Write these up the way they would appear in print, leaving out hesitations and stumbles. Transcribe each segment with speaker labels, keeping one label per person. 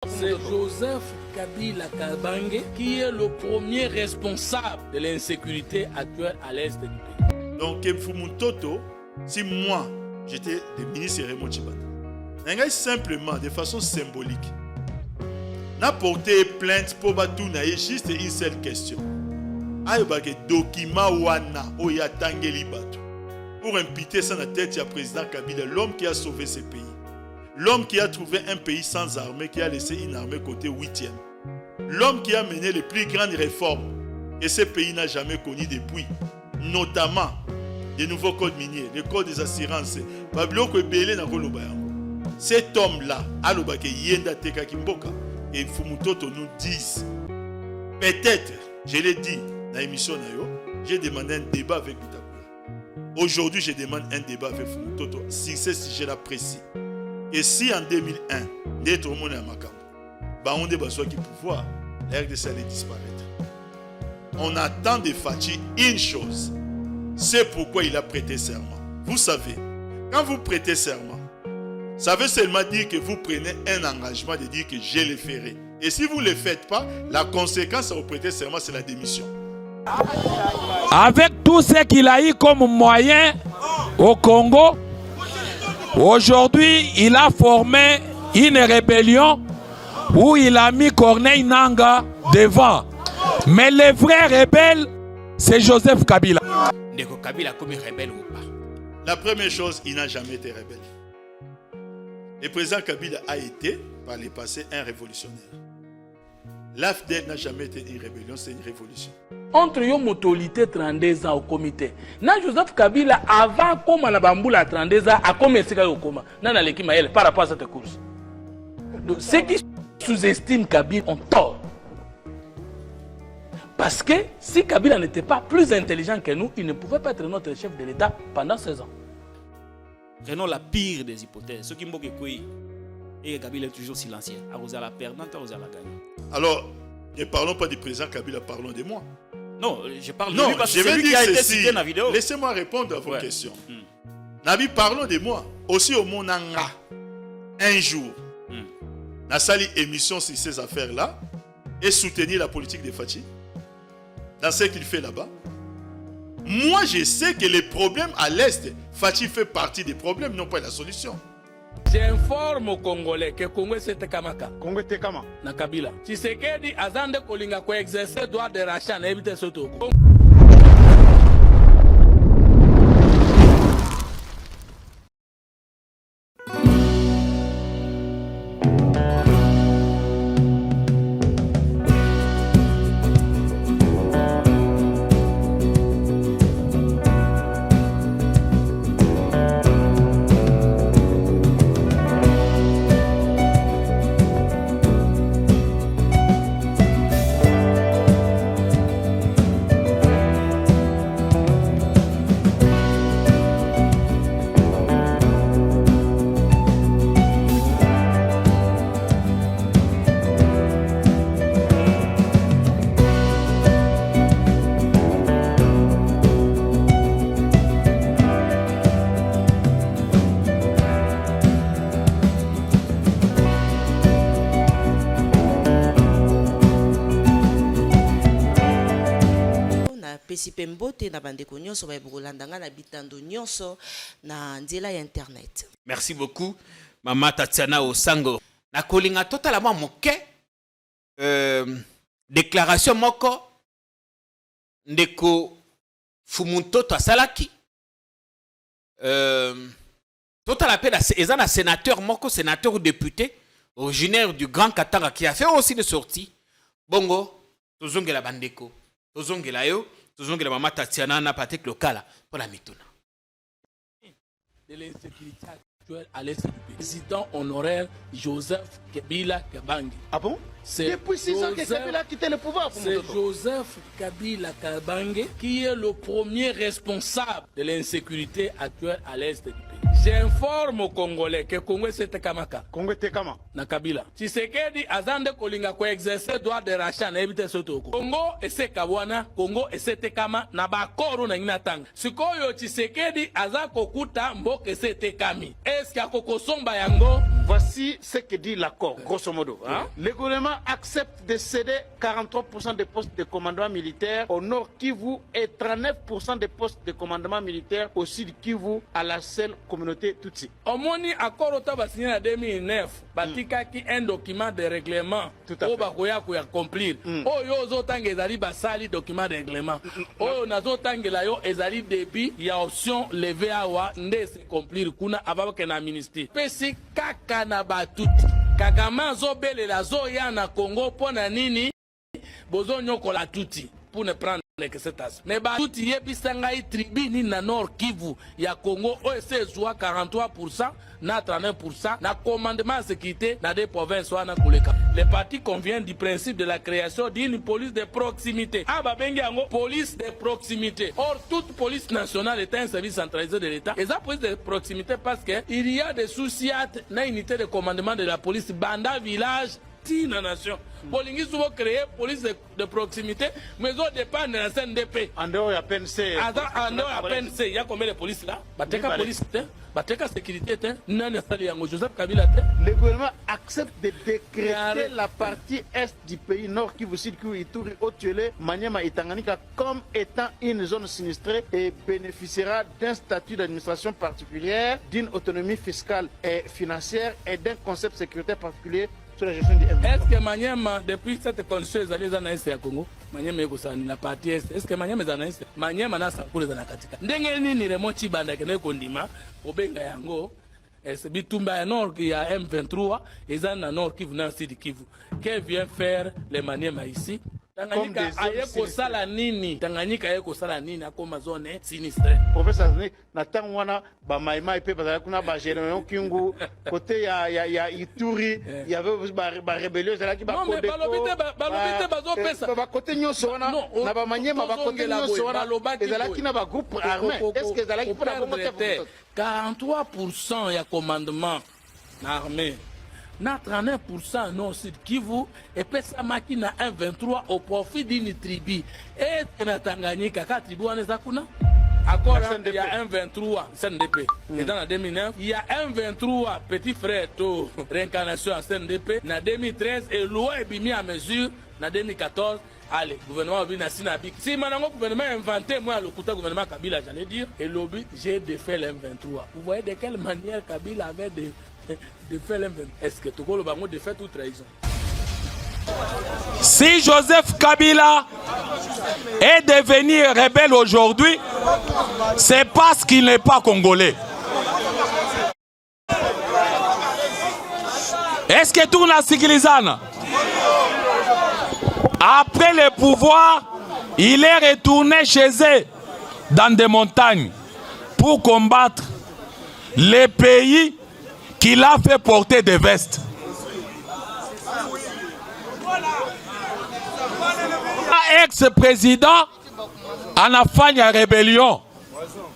Speaker 1: C'est Joseph Kabila Kabange qui est le premier responsable de l'insécurité actuelle à l'est du pays.
Speaker 2: Donc, Mfumuntoto, si moi, j'étais le ministre Raymond Tshibanda, simplement, de façon symbolique, n'a porté plainte pour Batounaye juste une seule question. Ayobake document wana oya tangeli batu pour imputer ça dans la tête du président Kabila, l'homme qui a sauvé ce pays. L'homme qui a trouvé un pays sans armée, qui a laissé une armée côté 8e. L'homme qui a mené les plus grandes réformes. Et ce pays n'a jamais connu depuis. Notamment les nouveaux codes miniers, le code des assurances. Cet homme-là, et Fumutoto nous disent, peut-être, je l'ai dit dans l'émission, j'ai demandé un débat avec Mutakula. Aujourd'hui, je demande un débat avec Fumutoto si ce sujet-là précis. Et si en 2001, d'être au monde à Makambo, on a besoin du pouvoir, la RDC allait disparaître. On attend de Fachi une chose. C'est pourquoi il a prêté serment. Vous savez, quand vous prêtez serment, ça veut seulement dire que vous prenez un engagement de dire que je le ferai. Et si vous ne le faites pas, la conséquence à vous prêter serment, c'est la démission.
Speaker 3: Avec tout ce qu'il a eu comme moyen au Congo, aujourd'hui, il a formé une rébellion où il a mis Corneille Nangaa devant. Mais le vrai rebelle, c'est Joseph Kabila.
Speaker 4: Ndeko Kabila comme rebelle ou pas?
Speaker 2: La première chose, il n'a jamais été rebelle. Le président Kabila a été, par le passé, un révolutionnaire. L'AFDEL n'a jamais été une rébellion, c'est une révolution.
Speaker 1: Entre yo motolité 32 ans au comité. Na Joseph Kabila avant comme na bambula 32 ans a commencé au coma. Na na l'équipe Maël par rapport à cette course. Donc ceux qui sous-estiment Kabila ont tort. Parce que si Kabila n'était pas plus intelligent que nous, il ne pouvait pas être notre chef de l'État pendant 16 ans.
Speaker 4: Prenons la pire des hypothèses. Ce qui m'a dit et Kabila est toujours silencieux. Arrosé à la perdante, arrosé à la gagnante.
Speaker 2: Alors, ne parlons pas du président Kabila, parlons de moi.
Speaker 4: Non, je parle de lui parce que
Speaker 2: je
Speaker 4: c'est
Speaker 2: vais
Speaker 4: lui qui
Speaker 2: dire
Speaker 4: a été
Speaker 2: ceci.
Speaker 4: cité dans la vidéo.
Speaker 2: Laissez-moi répondre à vos questions. Nabi, parlons de moi. Aussi au Monanga, un jour, na sali émission sur ces affaires-là et soutenir la politique de Fachi dans ce qu'il fait là-bas. Moi, je sais que les problèmes à l'Est, Fachi fait partie des problèmes, non pas la solution.
Speaker 1: J'informe aux Congolais que Congo c'est Tekamaka.
Speaker 5: Congo Tekama.
Speaker 1: Na Kabila. Tshisekedi azande kolinga ko exercer droit de rachat na éviter soto.
Speaker 4: Merci beaucoup, Maman Tatiana Osango. Na kolinga totalement moke. Déclaration moko. Ndeko Fumutoto Asalaki. Total appel à sénateur moko, sénateur ou député, originaire du Grand Katanga, qui a fait aussi des sorties. Bongo, tozongela bandeko, tozongela yo. Tozongela Maman Tatiana na patek locale pour la mituna.
Speaker 1: De l'insécurité actuelle à l'est du pays. Président honoraire Joseph Kabila Kabange.
Speaker 5: Ah bon? Depuis 6 ans que Kabila a quitté le pouvoir.
Speaker 1: C'est Joseph Kabila Kabange qui est le premier responsable de l'insécurité actuelle à l'est du pays. J'informe aux Congolais que Congo c'est Tekamaka.
Speaker 5: Congo Tekama.
Speaker 1: Na Kabila. Tshisekedi azande kolinga ko exercer droit de rachat na éviter soto. Congo ese kabwana, Congo ese tekama na bakoro na inatanga. Sikoyo Tshisekedi azako kuta mboke ese tekami. Est-ce qu'il y a kokosomba yango?
Speaker 5: Voici ce que dit l'accord, grosso modo. Hein. Le gouvernement accepte de céder 43% des postes de commandement militaire au nord Kivu et 39% des postes de commandement militaire au sud Kivu à la seule communauté Tutsi.
Speaker 1: Au moins, l'accord a signé en 2009. Batika qui un document de règlement.
Speaker 5: Tout à fait.
Speaker 1: Bakoya ko accomplir. Oyo zotanga ezali basali document de règlement. Oyo nazotanga la yo ezali débit ya option levé awa nde se accomplir kuna avant que na ministère. Pesi kaka na batuti. Kagama zobelela zoya na Congo pona nini bozo nyokola tuti pour ne prendre que cet aspect. Mais batuti yebisanga tribuni na Nord Kivu ya Congo OSC soit 43% na 39% na commandement de sécurité na des provinces wana kuleka. Les partis conviennent du principe de la création d'une police de proximité. Aba bengi yango police de proximité. Or toute police nationale est un service centralisé de l'État. Et ça police de proximité parce que il y a des soucis na unité de commandement de la police banda village la nation. Bolingi souvent créer police de proximité, mais au départ de la CNDP.
Speaker 5: En dehors, il y a PNC.
Speaker 1: En dehors, il y a PNC. Il y a combien de police là? Bateka police, Bateka sécurité, Joseph Kabila.
Speaker 5: Le gouvernement accepte de décréter la partie est du pays nord Kivu, Sud Kivu, Ituri, Haut-Tuélé, Maniema et Tanganyika comme étant une zone sinistrée et bénéficiera d'un statut d'administration particulière, d'une autonomie fiscale et financière et d'un concept sécuritaire particulier.
Speaker 1: Est-ce que Maniema, depuis cette condition, les allés en Congo, Maniema est la partie est, est-ce que Maniema est en Est? Maniema n'a pas pour les anakatika. Ndengeni ni remonti banda kene kondima, obenga yango, c'est bitumba nord qui a M23, et en nord qui vient Sud Kivu. Que vient faire les Maniema ici? Tanganyika ayeko sala nini? Tanganyika ayeko sala nini akoma zone sinistre.
Speaker 5: Professeur Zane, natang wana ba maima ipe bazala kuna ba génération Kingu côté ya Ituri, il y avait ba rébellion zala ki ba
Speaker 1: non mais balobité bazo pesa.
Speaker 5: Ba côté nyonso wana na ba Maniema ba côté nyonso wana zala ki na ba groupe armé. Est-ce que zala ki pour la communauté
Speaker 1: 43% ya commandement armé. Na 39% non Sud Kivu et pesa maki na 1,23 au profit d'une tribu. Et na Tanganyika, 4 tribus en Ezakuna. Accord, il y a 1,23 CNDP. Et dans la 2009, il y a 1,23 petit frère to réincarnation à CNDP. Na 2013, et loi est mis à mesure. Na 2014, allez, gouvernement Obina Sinabik. Si maintenant le gouvernement a inventé, moi, le gouvernement Kabila, j'allais dire, et lobby, j'ai défait l'1,23. Vous voyez de quelle manière Kabila avait de faire l'1,23. Est-ce que Togo le bango de fait ou trahison?
Speaker 3: Si Joseph Kabila est devenu rebelle aujourd'hui, c'est parce qu'il n'est pas congolais. Est-ce que tout n'a sikilizana? Après le pouvoir, il est retourné chez eux dans des montagnes pour combattre les pays qu'il a fait porter des vestes. Ex-président en a fait une rébellion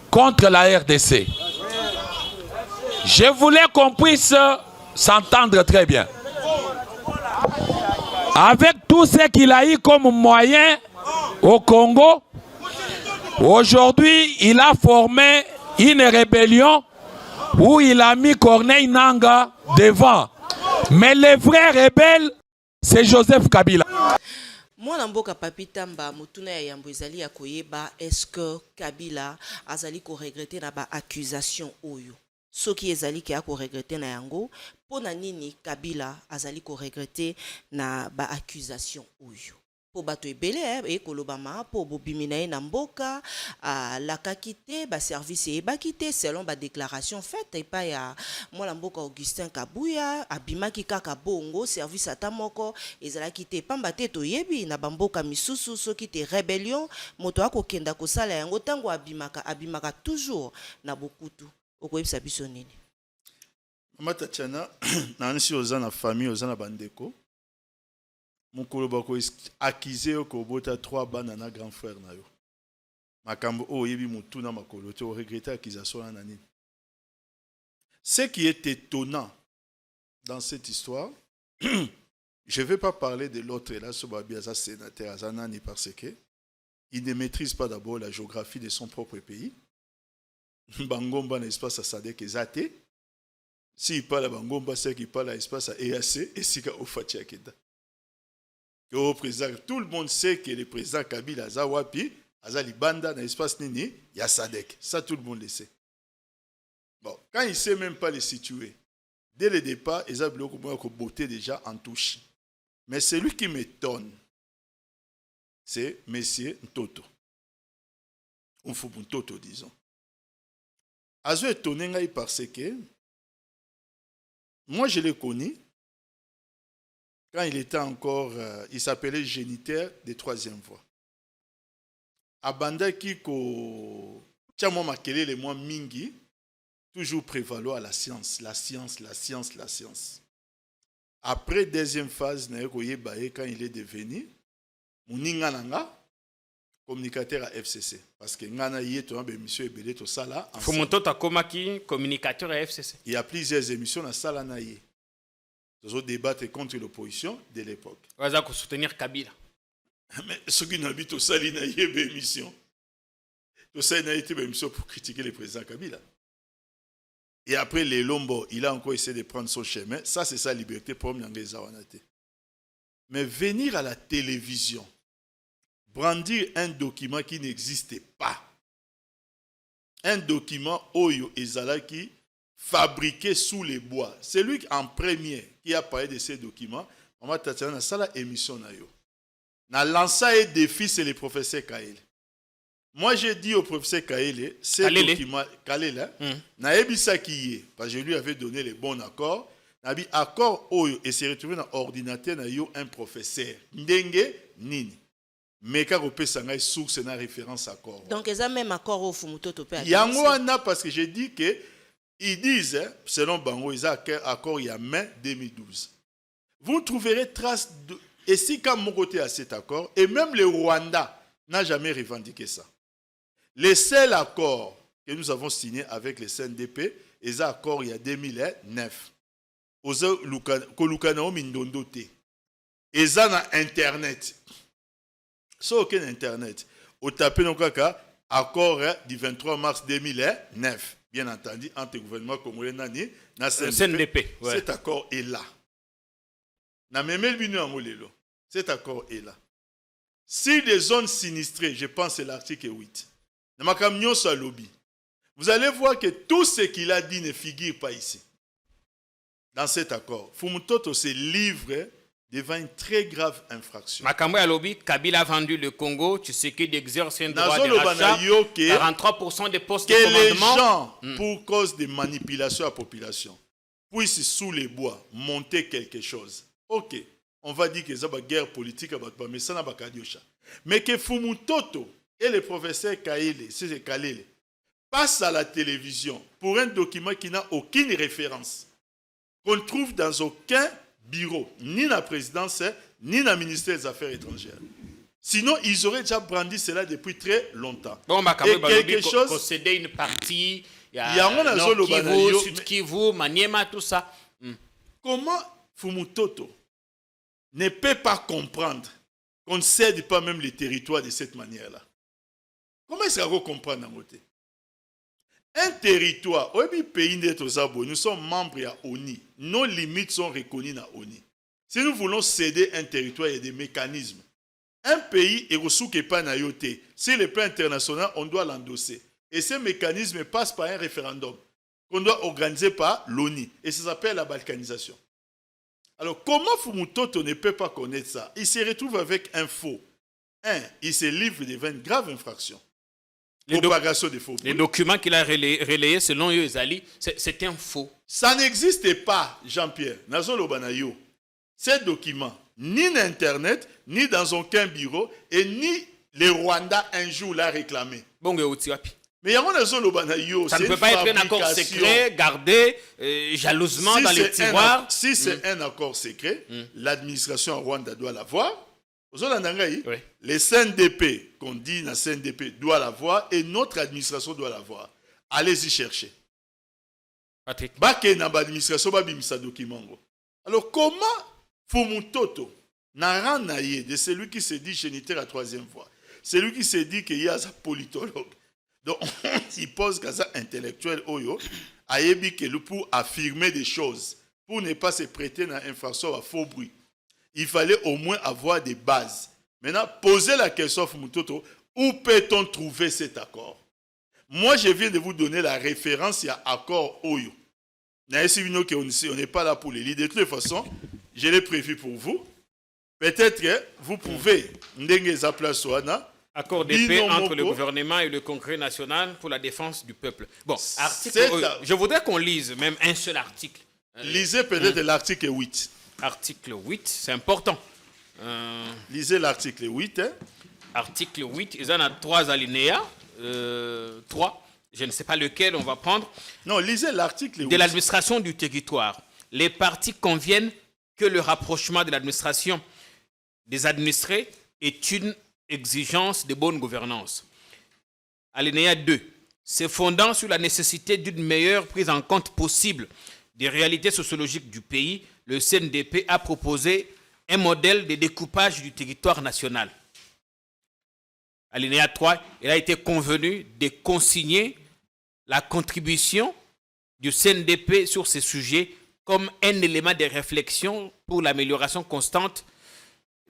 Speaker 3: contre la RDC. Je voulais qu'on puisse s'entendre très bien. Avec tout ce qu'il a eu comme moyen au Congo, aujourd'hui, il a formé une rébellion où il a mis Corneille Nangaa devant. Mais le vrai rebelle, c'est Joseph Kabila.
Speaker 6: Mwana mboka papi tamba mutuna ya yambo ezali ya koyeba est-ce que Kabila azali ko regretter na ba accusation oyo soki ezali ke ko regretter na yango pona nini Kabila azali ko regretter na ba accusation oyo po bato ebele e kolobama po bobimina na mboka la kakite ba service e bakite selon ba déclaration faite et pas ya mwana mboka Augustin Kabuya abimaki kaka bongo service atamoko ezala kite pamba te toyebi na bamboka misusu soki te rébellion moto akokenda kosala yango tango abimaka toujours na bokutu okoyebisa biso nini
Speaker 2: Mama Tatiana na nsi ozana famille ozana bandeko mukolo bako accusé ko bota 3 bana na grand frère na yo makambo o yebi mutuna makolo te o regretter accusation na nini. Ce qui est étonnant dans cette histoire, je ne vais pas parler de l'autre là Sobabiaza sénateur Azanani parce que il ne maîtrise pas d'abord la géographie de son propre pays. Bangomba n'est-ce pas ça Sadek Ezate s'il parle à Bangomba, c'est qu'il parle à l'espace à EAC et si au Fatia Keda. Tout le monde sait que le président Kabila Zawapi, Azali Banda, dans l'espace Nini, il y a Sadek. Ça, tout le monde le sait. Bon, quand il ne sait même pas les situer, dès le départ, ils ont beauté déjà en touche. Mais celui qui m'étonne, c'est M. Ntoto. Ntoto, disons. Azo étonné parce que moi, je l'ai connu quand il était encore, il s'appelait géniteur de 3e voie. Abanda Kiko, Tchamo Makele, les mois Mingi, toujours prévaloir la science, la science, la science, la science. Après, deuxième phase, quand il est devenu, Muningananga, communicateur à FCC. Parce que Ngana y est un émission et tout ça là.
Speaker 4: Fumoto Takomaki, communicateur à FCC.
Speaker 2: Il y a plusieurs émissions dans ça là. Nous avons débattu contre l'opposition de l'époque.
Speaker 4: Vous avez soutenir Kabila.
Speaker 2: Mais ceux qui n'habitent au Sali n'a eu une émission. Tout ça n'a été une émission pour critiquer le président Kabila. Et après les Lombo, il a encore essayé de prendre son chemin. Ça, c'est sa liberté pour Mnangé Zawanate. Mais venir à la télévision, brandir un document qui n'existait pas. Un document Oyo Ezalaki fabriqué sous les bois. C'est lui en premier qui a parlé de ces documents. On va t'attirer dans ça la émission. Na lancé un défi, c'est le professeur Kaele. Moi, j'ai dit au professeur Kaele, ces documents, Kaele, na ebisa qui est, parce que je lui avais donné les bons accords. Na bi accord Oyo et s'est retrouvé dans l'ordinateur na yo un professeur. Ndenge nini. Mais quand on peut s'engager source na référence accord.
Speaker 6: Donc, ils ont même accord au Fumutoto.
Speaker 2: Yangoana, parce que j'ai dit que ils disent, selon Bango, ils ont accord il y a mai 2012. Vous trouverez trace de. Et si quand mon côté a cet accord, et même le Rwanda n'a jamais revendiqué ça. Les seuls accords que nous avons signés avec les CNDP, ils ont accord il y a 2009. Kolukanao Mindondo Te. Ils ont Internet. Sans aucun Internet. Au tapé donc accord du 23 mars 2009. Bien entendu, entre le gouvernement congolais et le CNDP. Ouais. Cet accord est là. Cet accord est là. Si des zones sinistrées, je pense que c'est l'article 8, vous allez voir que tout ce qu'il a dit ne figure pas ici. Dans cet accord, Fumutoto se livre devant une très grave infraction.
Speaker 4: Makambo ya lobby, Kabila a vendu le Congo, tu sais qu'il exerce un droit de rachat, 43% des postes de commandement.
Speaker 2: Que les gens, pour cause de manipulation à la population, puissent sous les bois monter quelque chose. Ok, on va dire que c'est une guerre politique, mais ça n'a pas de cas. Mais que Fumutoto et le professeur Kaele, c'est Kalele, passent à la télévision pour un document qui n'a aucune référence, qu'on trouve dans aucun bureau, ni dans la présidence, ni dans le ministère des Affaires étrangères. Sinon, ils auraient déjà brandi cela depuis très longtemps.
Speaker 4: Bon,
Speaker 2: et quelque chose...
Speaker 4: posséder une partie, il y a
Speaker 2: Nord
Speaker 4: Kivu, Sud Kivu, Maniema, tout ça.
Speaker 2: Comment Fumutoto ne peut pas comprendre qu'on ne cède pas même les territoires de cette manière-là? Comment est-ce qu'on va comprendre en côté? Un territoire, pays nous sommes membres de l'ONU. Nos limites sont reconnues dans l'ONU. Si nous voulons céder un territoire, il y a des mécanismes. Un pays est reçu que pas na yoté. Sur le plan international, on doit l'endosser. Et ces mécanismes passent par un référendum qu'on doit organiser par l'ONU. Et ça s'appelle la balkanisation. Alors, comment Fumutoto ne peut pas connaître ça? Il se retrouve avec un faux. Il se livre devant une grave infraction. Propagation des faux.
Speaker 4: Les documents qu'il a relayés, selon eux, c'était un faux.
Speaker 2: Ça n'existe pas, Jean-Pierre. Nazolo Banayo. Ces documents, ni d'Internet, ni dans aucun bureau, et ni le Rwanda un jour l'a réclamé. Mais il y a
Speaker 4: ça ne peut pas être un accord secret, gardé jalousement dans les tiroirs.
Speaker 2: Si c'est un accord secret, l'administration Rwanda doit l'avoir. Oui. Les CNDP, qu'on dit dans CNDP, doit l'avoir et notre administration doit l'avoir. Allez-y chercher.
Speaker 4: Patrick.
Speaker 2: Alors, comment Fumutoto n'a rien de celui qui se dit géniteur à 3e voie, celui qui se dit qu'il y a un politologue, donc il pose qu'à ça intellectuel, ayebi que pour affirmer des choses, pour ne pas se prêter dans l'infraction à faux bruit, il fallait au moins avoir des bases. Maintenant, posez la question à Fumutoto, où peut-on trouver cet accord? Moi, je viens de vous donner la référence à l'accord Oyo. On n'est pas là pour les lire. De toute façon, je l'ai prévu pour vous. Peut-être que vous pouvez,
Speaker 4: accord de paix entre le gouvernement et le Congrès national pour la défense du peuple. Bon, je voudrais qu'on lise même un seul article.
Speaker 2: Lisez peut-être l'article 8.
Speaker 4: Article 8, c'est important.
Speaker 2: Lisez l'article 8. Hein.
Speaker 4: Article 8, il y en a 3 alinéas. 3, je ne sais pas lequel on va prendre.
Speaker 2: Non, lisez l'article 8.
Speaker 4: De l'administration du territoire. Les partis conviennent que le rapprochement de l'administration des administrés est une exigence de bonne gouvernance. Alinéa 2. Se fondant sur la nécessité d'une meilleure prise en compte possible des réalités sociologiques du pays, le CNDP a proposé un modèle de découpage du territoire national. Alinéa 3, il a été convenu de consigner la contribution du CNDP sur ces sujets comme un élément de réflexion pour l'amélioration constante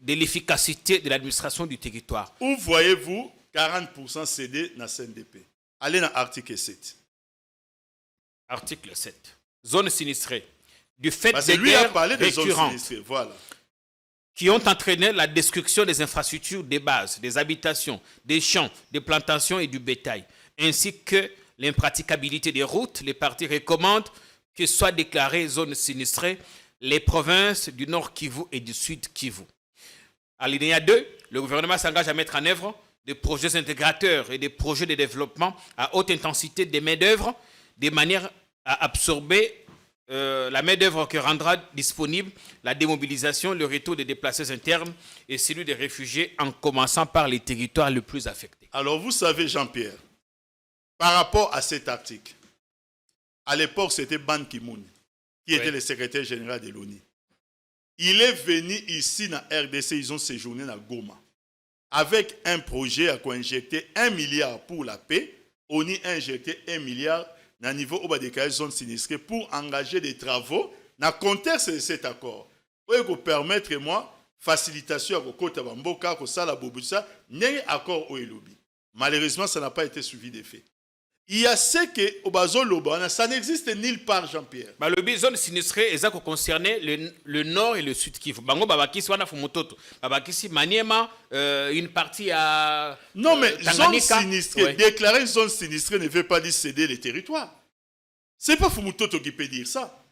Speaker 4: de l'efficacité de l'administration du territoire.
Speaker 2: Où voyez-vous 40% cédé dans CNDP? Allez dans l'article 7.
Speaker 4: Article 7. Zone sinistrée. Du fait
Speaker 2: des guerres
Speaker 4: récurrentes
Speaker 2: voilà,
Speaker 4: qui ont entraîné la destruction des infrastructures de base, des habitations, des champs, des plantations et du bétail, ainsi que l'impraticabilité des routes, les partis recommandent que soient déclarées zones sinistrées les provinces du Nord Kivu et du Sud Kivu. Alinéa 2, le gouvernement s'engage à mettre en œuvre des projets intégrateurs et des projets de développement à haute intensité des main-d'œuvre, de manière à absorber la main-d'œuvre qui rendra disponible la démobilisation, le retour des déplacés internes et celui des réfugiés, en commençant par les territoires les plus affectés.
Speaker 2: Alors vous savez, Jean-Pierre, par rapport à cet article, à l'époque c'était Ban Ki-moon qui était le secrétaire général de l'ONU. Il est venu ici dans RDC, ils ont séjourné dans Goma avec un projet à quoi injecter 1 milliard pour la paix. ONU a injecté 1 milliard dans le niveau où des zones sinistrées pour engager des travaux dans le contexte de cet accord. Pour permettre, moi, facilitation à côté de Mboka, à Sala Bobusa, n'est accord au lobby. Malheureusement, ça n'a pas été suivi des faits. Il y a ce que au Bazo Lobana, ça n'existe nulle part, Jean-Pierre.
Speaker 4: Le lobby zone sinistrée, et ça concernait le nord et le sud Kivu. Bango Babakisi wana Fumototo. Babakisi Maniema, une partie à.
Speaker 2: Non, mais zone sinistrée, déclarer une zone sinistrée ne veut pas dire céder les territoires. C'est pas Fumutoto qui peut dire ça.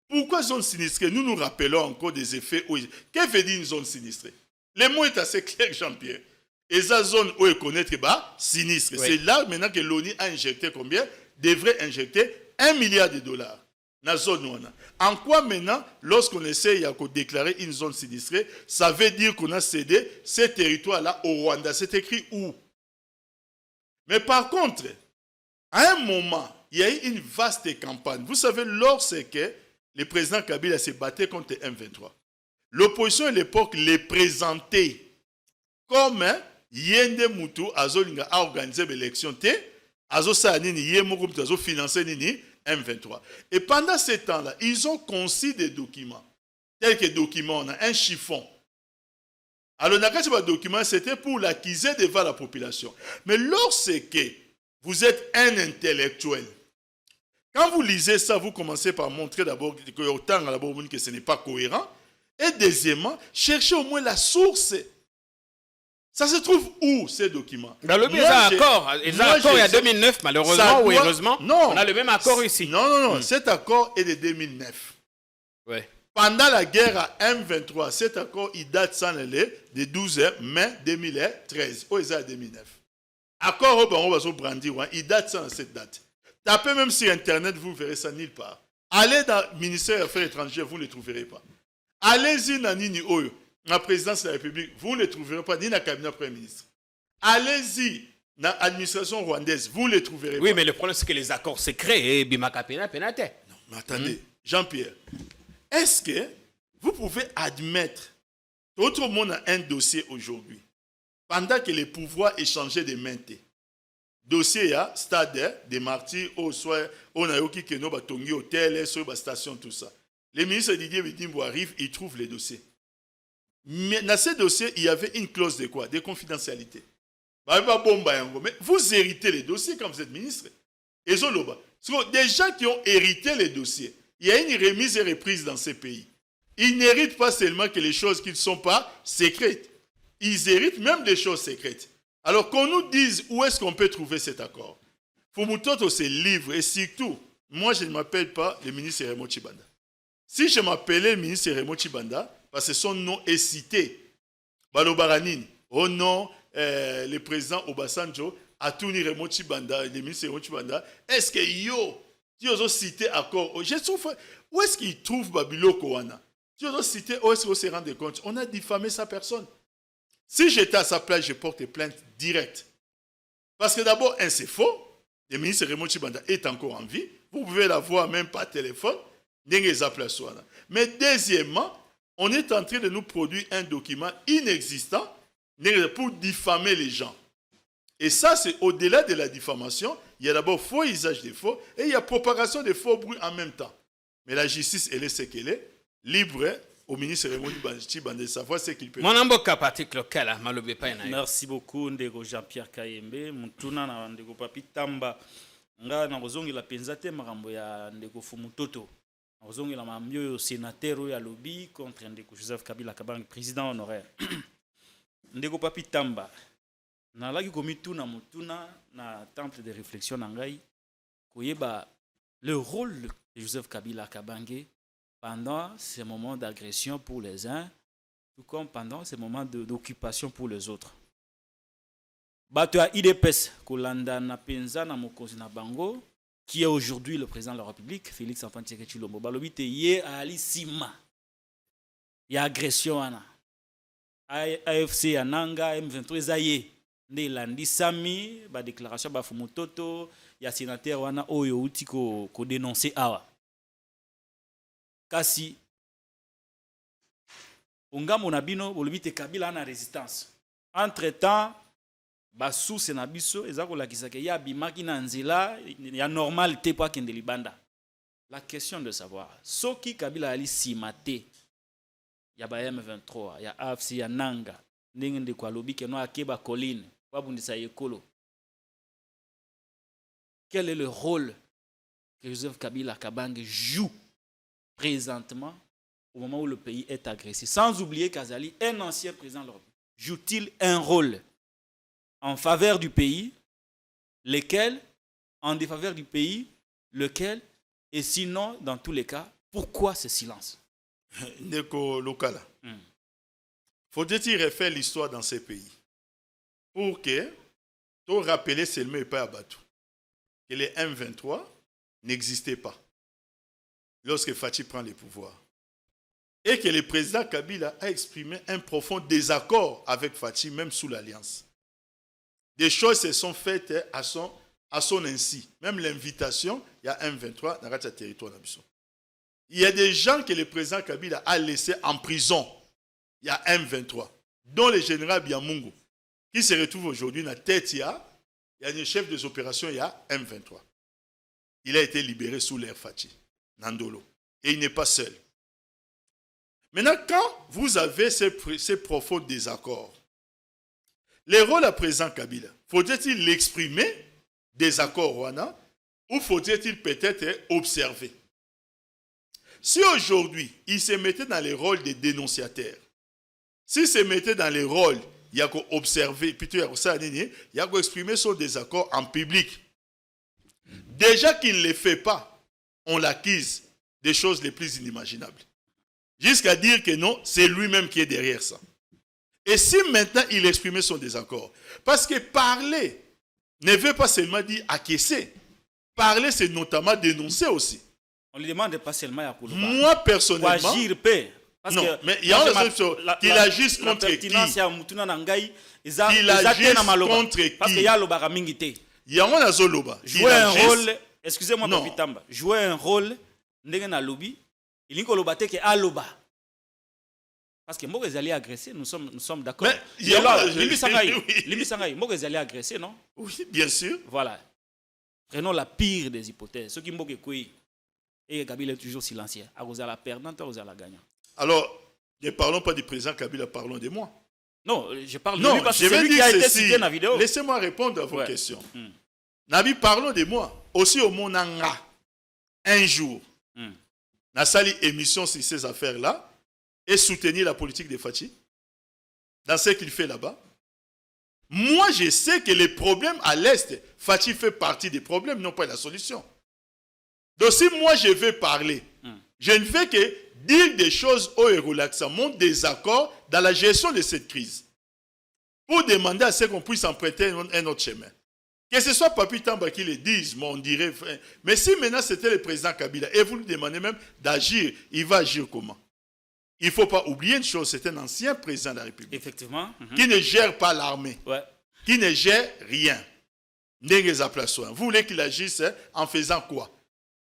Speaker 2: Pourquoi zone sinistrée? Nous nous rappelons encore des effets. Qu'est-ce que veut dire une zone sinistrée? Le mot est assez clair, Jean-Pierre. Et sa zone où est connaître sinistre. Oui. C'est là maintenant que l'ONU a injecté combien? Devrait injecter 1 milliard de dollars dans la zone. En quoi maintenant, lorsqu'on essaie de déclarer une zone sinistrée, ça veut dire qu'on a cédé ces territoires-là au Rwanda. C'est écrit où? Mais par contre, à un moment, il y a eu une vaste campagne. Vous savez, lorsque le président Kabila s'est battu contre M23, l'opposition à l'époque les présentait comme Yende Moutou Azolinga a organisé l'élection, Azo Sanini Yemoko Azo financé Nini M23. Et pendant ce temps-là, ils ont conçu des documents. Tels que documents, on a un chiffon. Alors, dans document, c'était pour l'acquiser devant la population. Mais lorsque vous êtes un intellectuel, quand vous lisez ça, vous commencez par montrer d'abord que ce n'est pas cohérent. Et deuxièmement, cherchez au moins la source. Ça se trouve où, ces documents?
Speaker 4: Dans le même accord. Il y a 2009, malheureusement ou heureusement.
Speaker 2: Non.
Speaker 4: On a le même accord ici.
Speaker 2: Non. Cet accord est de 2009.
Speaker 4: Ouais.
Speaker 2: Pendant la guerre à M23, cet accord, il date de 12 mai 2013. Où est-ce 2009? Accord au brandir, il date sans cette date. Tapez même sur Internet, vous verrez ça nulle part. Allez dans le ministère des Affaires étrangères, vous ne le trouverez pas. Allez-y dans Nini Oyo. La présidence de la République, vous ne les trouverez pas ni dans le cabinet Premier ministre. Allez-y dans l'administration rwandaise, vous ne les trouverez pas.
Speaker 4: Oui, mais le problème, c'est que les accords secrets, et Bimaka Penate.
Speaker 2: Non, mais attendez, Jean-Pierre, est-ce que vous pouvez admettre que tout le monde a un dossier aujourd'hui, pendant que les pouvoirs échangeaient des mains, dossier ya stade des martyrs au soit on a yoki keno batongi hôtel sur ba station tout ça. Le ministre Didier Bidimbo arrive, il trouve les dossiers. Mais dans ces dossiers, il y avait une clause de quoi? De confidentialité. Mais vous héritez les dossiers quand vous êtes ministre. Et des gens qui ont hérité les dossiers, il y a une remise et reprise dans ces pays. Ils n'héritent pas seulement que les choses qui ne sont pas secrètes. Ils héritent même des choses secrètes. Alors qu'on nous dise où est-ce qu'on peut trouver cet accord. Fumutoto se livre et surtout, moi je ne m'appelle pas le ministre Raymond Tshibanda. Si je m'appelais le ministre Raymond Tshibanda, parce que son nom est cité, Balobaranini, au nom le président Obasanjo, Atouni Raymond Tshibanda, le ministre Raymond Tshibanda, est-ce que tu as cité accord? Je trouve, où est-ce qu'il trouve Babilo Kowana? Tu as cité, où est-ce qu'on se rend compte? On a diffamé sa personne. Si j'étais à sa place, je porte plainte directe. Parce que d'abord, c'est faux. Le ministre Raymond Tshibanda est encore en vie. Vous pouvez la voir même par téléphone. Mais deuxièmement, on est en train de nous produire un document inexistant pour diffamer les gens. Et ça, c'est au-delà de la diffamation. Il y a d'abord faux usage des faux et il y a propagation des faux bruits en même temps. Mais la justice, elle est ce qu'elle est, libre au ministre Raymond Tshibanda de savoir ce qu'il peut faire.
Speaker 7: Merci beaucoup, Ndego Jean-Pierre Kayembe. Mutuna na Ndego Papi Tamba. Nga na kozongela penza te makambo ya Ndego Fumutoto. Na kozongela mamyo sénateur ya lobby contre Ndego Joseph Kabila Kabange, président honoraire. Ndego Papi Tamba. Na laki komituna mutuna na temple de réflexion na ngai koyeba le rôle de Joseph Kabila Kabange pendant ces moments d'agression pour les uns, tout comme pendant ces moments d'occupation pour les autres. Bato ya IDPS kolanda na penza na mokonzi na bango, qui est aujourd'hui le président de la République, Félix Antoine Tshisekedi Tshilombo, balobi te ye ali sima ya agression wana. AFC ya nanga M23 zaye ne landi sami ba déclaration ba Fumutoto ya sénateur wana oyo uti ko dénoncer awa. Kasi ongambo na bino bolobi te Kabila na résistance. Entre-temps, basu senabiso ezako lakisa ke ya bimaki na nzela ya normal te pa kende libanda. La question de savoir soki Kabila ali simate ya ba M23 ya AFC ya nanga ndenge nde kwa lobi ke no akeba colline babundisa yekolo. Quel est le rôle que Joseph Kabila Kabange joue présentement au moment où le pays est agressé? Sans oublier qu'Azali, un ancien président de l'Europe, joue-t-il un rôle en faveur du pays, lequel, en défaveur du pays, lequel, et sinon, dans tous les cas, pourquoi ce silence?
Speaker 2: Ndeko Lokala. Faut-il refaire l'histoire dans ces pays pour que tu rappelles seulement et pas à Batou que les M23 n'existaient pas lorsque Fachi prend le pouvoir. Et que le président Kabila a exprimé un profond désaccord avec Fachi, même sous l'alliance. Des choses se sont faites à son ainsi. Même l'invitation, il y a M23 dans le territoire. Il y a des gens que le président Kabila a laissés en prison. Il y a M23, dont le général Biamungu, qui se retrouve aujourd'hui dans la tête. Il y a un chef des opérations, il y a M23. Il a été libéré sous l'ère Fachi. Nandolo. Et il n'est pas seul. Maintenant, quand vous avez ces profonds désaccords, le rôle à présent Kabila, faudrait-il l'exprimer, désaccord Rwanda, ou faudrait-il peut-être observer? Si aujourd'hui, il se mettait dans le rôle des dénonciateurs, s'il se mettait dans le rôle, il y a qu'à observer, puis il y a qu'à exprimer son désaccord en public. Déjà qu'il ne le fait pas, on l'accuse des choses les plus inimaginables. Jusqu'à dire que non, c'est lui-même qui est derrière ça. Et si maintenant il exprimait son désaccord, parce que parler ne veut pas seulement dire acquiescer. Parler, c'est notamment dénoncer aussi.
Speaker 7: On lui demande pas seulement à Koulouba.
Speaker 2: Moi, personnellement...
Speaker 7: agir paix. Parce
Speaker 2: non,
Speaker 7: que
Speaker 2: mais il y a une chose qu'il agisse contre qui?
Speaker 7: Il agisse
Speaker 2: contre qui?
Speaker 7: Parce qu'il y a le baramingité.
Speaker 2: Il y a un azoloba.
Speaker 7: Jouer un rôle... Excusez-moi, Papi Tamba. Jouer un rôle, ndenge na lobby, il y a un loba. Parce que Mboka est agressé, nous sommes d'accord.
Speaker 2: Mais il y a là,
Speaker 7: Limbi Sangaï, Mboka est agressé, non?
Speaker 2: Oui, bien sûr.
Speaker 7: Voilà. Prenons la pire des hypothèses. Ce qui Mboka est et Kabila est toujours silencieux. À cause de la perdante, à cause de la gagnante.
Speaker 2: Alors, ne parlons pas du président Kabila, parlons de moi.
Speaker 7: Non, je parle de
Speaker 2: Non,
Speaker 7: lui parce que
Speaker 2: je
Speaker 7: c'est
Speaker 2: vais
Speaker 7: lui qui
Speaker 2: dire
Speaker 7: a été
Speaker 2: ceci.
Speaker 7: cité dans la vidéo.
Speaker 2: Laissez-moi répondre à vos
Speaker 7: Ouais.
Speaker 2: questions. Nabi, parlons de moi. Aussi au Monanga, un jour, Nassali émission sur ces affaires-là et soutenir la politique de Fachi dans ce qu'il fait là-bas. Moi, je sais que les problèmes à l'Est, Fachi fait partie des problèmes, non pas la solution. Donc si moi je vais parler, je ne fais que dire des choses au relaxant, mon désaccord dans la gestion de cette crise. Pour demander à ce qu'on puisse emprunter un autre chemin. Que ce soit Papi Tamba qui le dise, on dirait. Mais si maintenant c'était le président Kabila, et vous lui demandez même d'agir, il va agir comment? Il ne faut pas oublier une chose, c'est un ancien président de la République.
Speaker 7: Effectivement.
Speaker 2: Qui ne gère pas l'armée.
Speaker 7: Ouais.
Speaker 2: Qui ne gère rien. Vous voulez qu'il agisse en faisant quoi?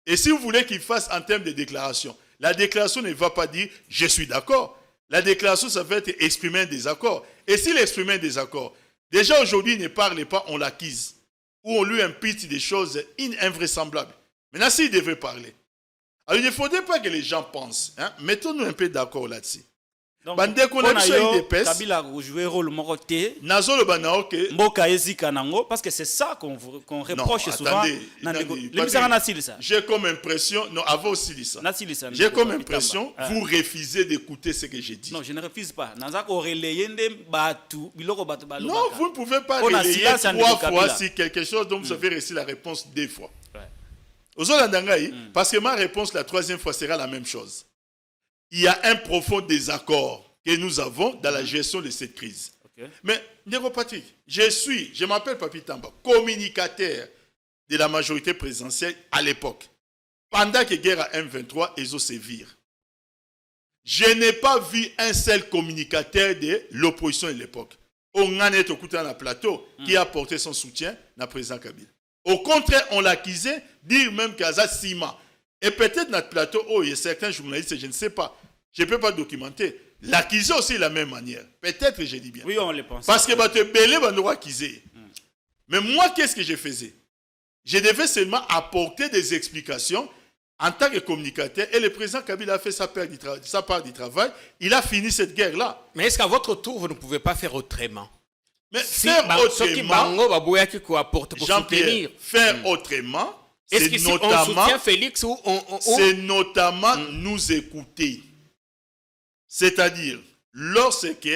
Speaker 2: Et si vous voulez qu'il fasse en termes de déclaration, la déclaration ne va pas dire « je suis d'accord ». La déclaration, ça va être exprimer un désaccord. Et s'il exprime un désaccord, déjà aujourd'hui, il ne parle pas, on l'acquise. Ou on lui impute des choses invraisemblables. Maintenant, s'il devait parler. Alors, il ne faudrait pas que les gens pensent. Hein? Mettons-nous un peu d'accord là-dessus.
Speaker 7: Donc, Kabila a joué un rôle moroté.
Speaker 2: Nazolo Banao que
Speaker 7: Mboka Ezika Nango, parce que c'est ça qu'on reproche
Speaker 2: non,
Speaker 7: souvent. J'ai
Speaker 2: comme impression, non, avant aussi ça. J'ai comme impression, vous refusez d'écouter ce que j'ai dit.
Speaker 7: Non, je ne refuse pas. Non, vous
Speaker 2: ne pouvez pas relayer 3 fois si quelque chose dont vous avez reçu la réponse 2 fois. Parce que ma réponse la 3e fois sera la même chose. Il y a un profond désaccord que nous avons dans la gestion de cette crise. Okay. Mais, Ndeko Patrick, je m'appelle Papi Tamba, communicateur de la majorité présidentielle à l'époque. Pendant que la guerre à M23 est au sévir. Je n'ai pas vu un seul communicateur de l'opposition de l'époque. On a été dans le plateau qui a apporté son soutien à président Kabila. Au contraire, on l'accusait, dire même qu'Aza Sima. Et peut-être notre plateau, il y a certains journalistes, je ne sais pas, je ne peux pas documenter, l'accuser aussi de la même manière. Peut-être, je dis bien.
Speaker 7: Oui, on le pense.
Speaker 2: Parce que te belé, on accuser. Mais moi, qu'est-ce que je faisais? Je devais seulement apporter des explications en tant que communicateur. Et le président Kabila a fait sa part du travail. Il a fini cette guerre-là.
Speaker 4: Mais est-ce qu'à votre tour, vous ne pouvez pas faire autrement?
Speaker 2: Mais faire autrement, Jean-Pierre, faire autrement,
Speaker 4: est-ce que si on soutient Félix ou
Speaker 2: c'est notamment nous écouter. C'est-à-dire, lorsque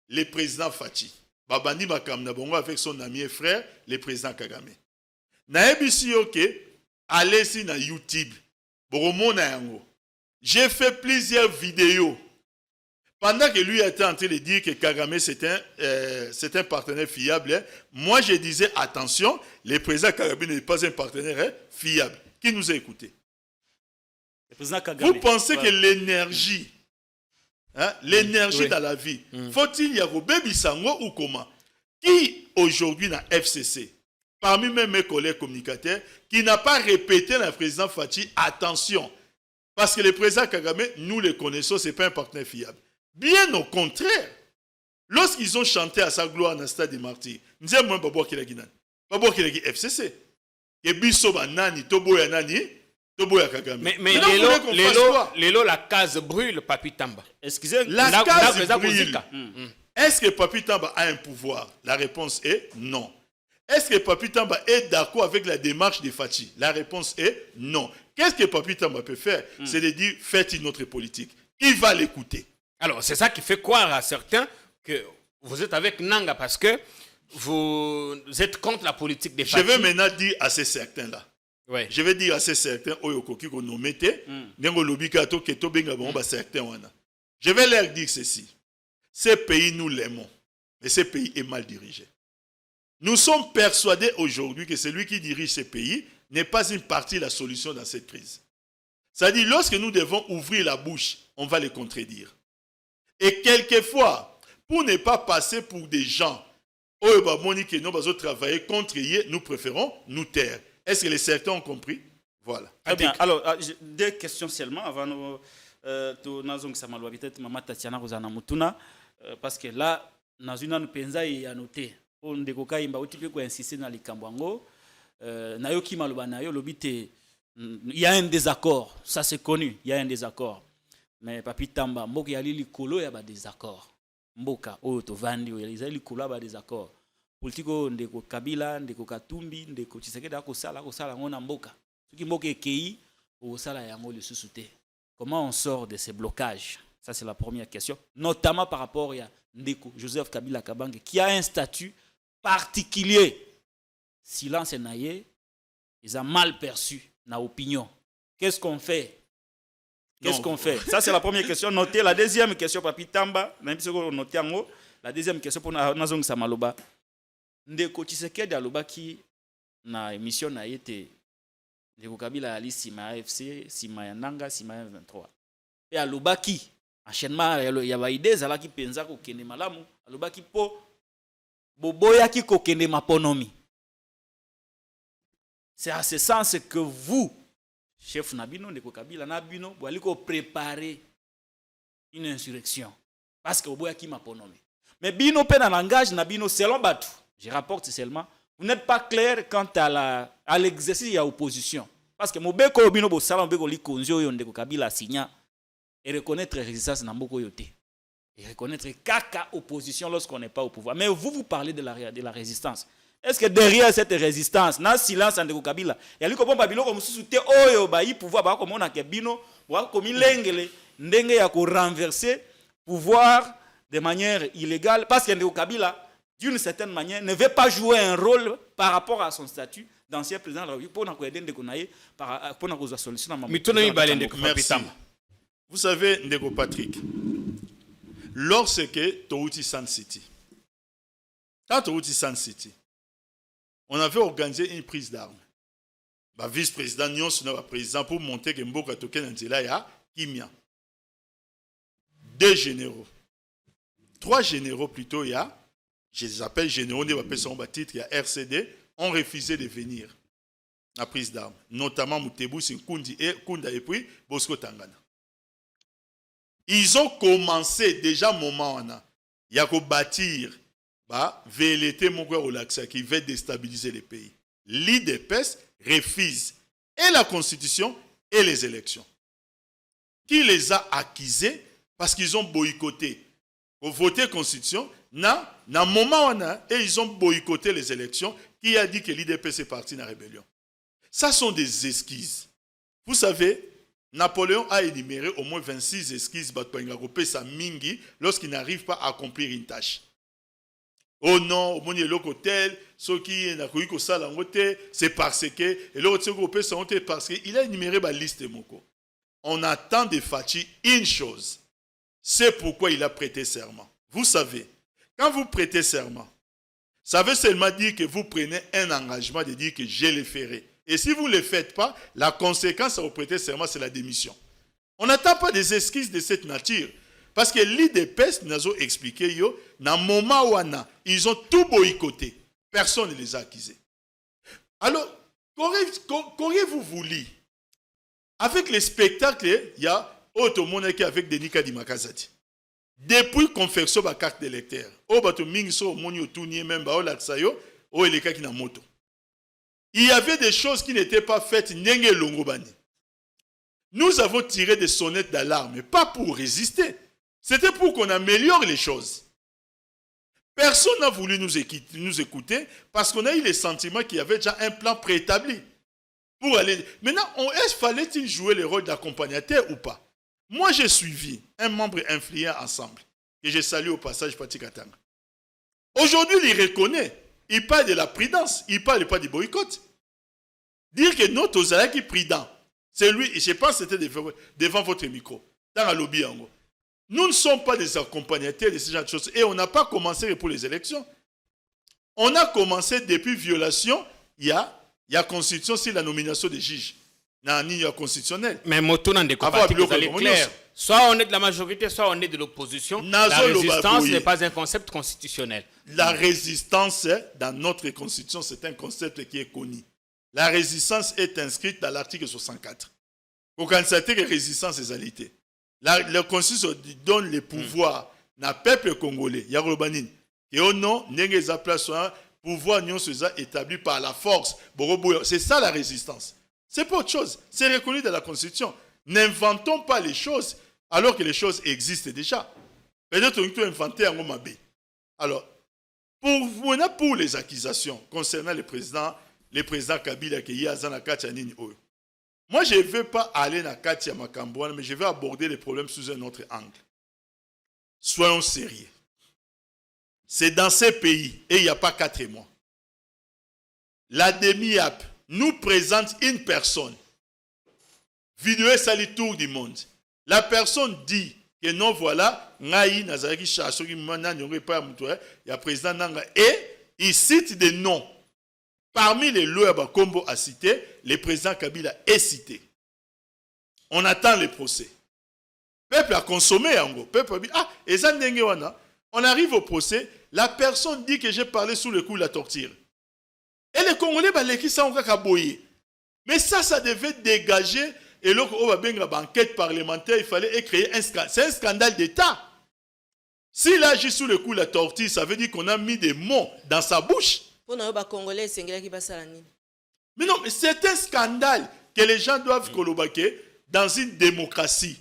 Speaker 2: le président Fachi, Babandi Makamna Bongo avec son ami et frère, le président Kagame, Naebisi Yoke, allez sur YouTube, j'ai fait plusieurs vidéos. Pendant que lui était en train de dire que Kagame c'est un partenaire fiable, moi je disais attention, le président Kagame n'est pas un partenaire fiable. Qui nous a écoutés? Vous pensez que l'énergie, dans la vie, faut-il y avoir Baby Sango ou comment? Qui aujourd'hui dans FCC, parmi même mes collègues communicateurs, qui n'a pas répété le président Fachi, attention, parce que le président Kagame, nous le connaissons, ce n'est pas un partenaire fiable. Bien au contraire, lorsqu'ils ont chanté à sa gloire dans le stade des martyrs, nous avons Babou Kilagina. Babou Kilagi FCC. Et Bissoba Nani, Toboya Nani, Toboya Kagame.
Speaker 4: Mais Lélo, la case brûle, Papi Tamba.
Speaker 2: Excusez, la case brûle. Est-ce que Papi Tamba a un pouvoir? La réponse est non. Est-ce que Papi Tamba est d'accord avec la démarche de Fachi? La réponse est non. Qu'est-ce que Papi Tamba peut faire? C'est de dire, faites une autre politique. Qui va l'écouter?
Speaker 4: Alors, c'est ça qui fait croire à certains que vous êtes avec Nanga parce que vous êtes contre la politique des Fachi.
Speaker 2: Je vais maintenant dire à ces certains-là.
Speaker 4: Ouais.
Speaker 2: Je vais dire à ces certains, je vais leur dire ceci. Ce pays, nous l'aimons. Mais ce pays est mal dirigé. Nous sommes persuadés aujourd'hui que celui qui dirige ce pays n'est pas une partie de la solution dans cette crise. C'est-à-dire, lorsque nous devons ouvrir la bouche, on va les contredire. Et quelquefois, pour ne pas passer pour des gens qui nous travailler contre eux, nous préférons nous taire. Est-ce que les certains ont compris? Voilà.
Speaker 7: Très bien. Alors, 2 questions seulement avant to nazongisa maloba peut-être mama Tatiana kozana mutuna parce que là nazuna penza ya noté on ndeko Kayimba otipe ko insister na likambo yango nayoki maloba nayo lobite il y a un désaccord, ça c'est connu, il y a un désaccord. Mais Papi Tamba, mboka yali likolo ya ba désaccord. Mboka oyo to vandi oyo yali likolo ya ba désaccord. Politiko ndeko Kabila, ndeko Katumbi, ndeko Tshisekedi akosala ngona mboka. Soki mboka ekei osala yango le susute. Comment on sort de ces blocages? Ça c'est la première question, notamment par rapport à ndeko Joseph Kabila Kabange qui a un statut particulier. Silence naie, ils ont mal perçu na opinion. Qu'est-ce qu'on fait? Qu'est-ce qu'on fait? Ça, c'est la première question. Notez la deuxième question, Papi Tamba. La deuxième question pour Nazong Samaloba. Ndeko Tshisekedi aloba ki na émission na été Ndeko Kabila ali sima AFC, sima ya Nanga, sima ya 23. Et aloba ki enchaînement ya ba idée zala ki penza ko kende malamu, aloba ki po boboya ki ko kende maponomi. C'est à ce sens que vous, chef Nabino, Ndeko Kabila Nabino, vous allez préparer une insurrection. Parce que vous avez m'a nommé. Mais Bino peine en langage Nabino selon Batou. Je rapporte seulement. Vous n'êtes pas clair quant à l'exercice de l'opposition. Parce que Mobeko Bino Bosala Mbeko Likonzio Ndeko Kabila signa et reconnaître résistance Namboko Yote. Et reconnaître kaka opposition lorsqu'on n'est pas au pouvoir. Mais vous parlez de la résistance. Est-ce que derrière cette résistance, dans le silence de Kabila, il y a eu comme Babilo comme soutien oyo ba yi pouvoir ba comme on a que bino, ba comme ilengele ndenge ya ko renverser pouvoir de manière illégale parce que Kabila d'une certaine manière ne veut pas jouer un rôle par rapport à son statut d'ancien président de la République pour na ko aider ndeko naye pour na ko za solution na
Speaker 2: Merci. Vous savez Ndeko Patrick, lorsque Touti San City. Quand Touti San City on avait organisé une prise d'armes. Le vice-président Nyon, le président, pour monter que Mboka Token Nzela ya Kimia. 2 généraux. 3 généraux plutôt, il y a, je les appelle généraux, on appelle son titre, il y a RCD, ont refusé de venir à la prise d'armes. Notamment Moutebu, Sinkundi et Kunda et puis Bosco Tangana. Ils ont commencé déjà moment où il y a qu'à bâtir VLT qui veut déstabiliser les pays. L'IDPS refuse et la constitution et les élections. Qui les a accusés parce qu'ils ont boycotté. Pour voter constitution, dans le moment où et ils ont boycotté les élections, qui a dit que l'IDPS est parti dans la rébellion. Ça sont des esquisses. Vous savez, Napoléon a énuméré au moins 26 esquisses lorsqu'il n'arrive pas à accomplir une tâche. Oh non, au monde hôtel, ceux qui n'ont pas ça c'est parce que et l'autre parce qu'il a énuméré la liste moko. On attend de Fachi une chose. C'est pourquoi il a prêté serment. Vous savez, quand vous prêtez serment, ça veut seulement dire que vous prenez un engagement de dire que je le ferai. Et si vous ne le faites pas, la conséquence à vous prêter serment, c'est la démission. On n'attend pas des esquisses de cette nature. Parce que l'IDPS nous a expliqué, dans le moment où ils ont tout boycotté. Personne ne les a accusés. Alors, qu'auriez-vous voulu? Avec les spectacles, il y a autre monde qui avec Denis Kadimakazati. Depuis confection de la carte d'électeur, il y avait des choses qui n'étaient pas faites. Nous avons tiré des sonnettes d'alarme, mais pas pour résister. C'était pour qu'on améliore les choses. Personne n'a voulu nous écouter parce qu'on a eu le sentiment qu'il y avait déjà un plan préétabli. Pour aller... Maintenant, fallait-il jouer le rôle d'accompagnateur ou pas? Moi, j'ai suivi un membre influent ensemble, que je salue au passage Pati Katanga. Aujourd'hui, il reconnaît. Il parle de la prudence. Il ne parle pas du boycott. Dire que notre Ozalaki est prudent, c'est lui, je pense que c'était devant votre micro, dans la lobby en gros. Nous ne sommes pas des accompagnateurs de ce genre de choses. Et on n'a pas commencé pour les élections. On a commencé depuis violation. Il y a constitution sur la nomination des juges. Dans la constitutionnelle.
Speaker 4: Mais Motuna ne pas clair. Soit on est de la majorité, soit on est de l'opposition. La résistance n'est pas un concept constitutionnel.
Speaker 2: La résistance, dans notre constitution, c'est un concept qui est connu. La résistance est inscrite dans l'article 64. Pour constater que la résistance est alité. La Constitution donne les pouvoirs na peuple congolais. Yarolobanine. Et au nom, n'engeza place un pouvoir non établi par la force. C'est ça la résistance. C'est pas autre chose. C'est reconnu dans la Constitution. N'inventons pas les choses alors que les choses existent déjà. Peut-être qu'on peut inventer un mot. Alors, pour les accusations concernant le président Kabila qui y a dans la Kachanini, moi je ne veux pas aller dans la Katia Makambouane, mais je vais aborder les problèmes sous un autre angle. Soyons sérieux. C'est dans ces pays, et il n'y a pas 4 mois, la DEMIAP nous présente une personne, vidéo sali tour du monde. La personne dit que non, voilà, Ngaï, Nazaraki, Chassori, Mana, Nyongé, pas Moutoua, il y a président Nanga, et il cite des noms. Parmi les lois que Kombo a cité, le président Kabila est cité. On attend le procès. Le peuple a consommé en gros. Le peuple a dit, ah, et ça, on arrive au procès, la personne dit que j'ai parlé sous le coup de la torture. Et les Congolais, les ça ont kaboyé. Mais ça devait dégager, et là, on va bien une enquête parlementaire, il fallait créer un scandale. C'est un scandale d'État. S'il agit sous le coup de la torture, ça veut dire qu'on a mis des mots dans sa bouche. Mais non, mais c'est un scandale que les gens doivent colobaquer dans une démocratie.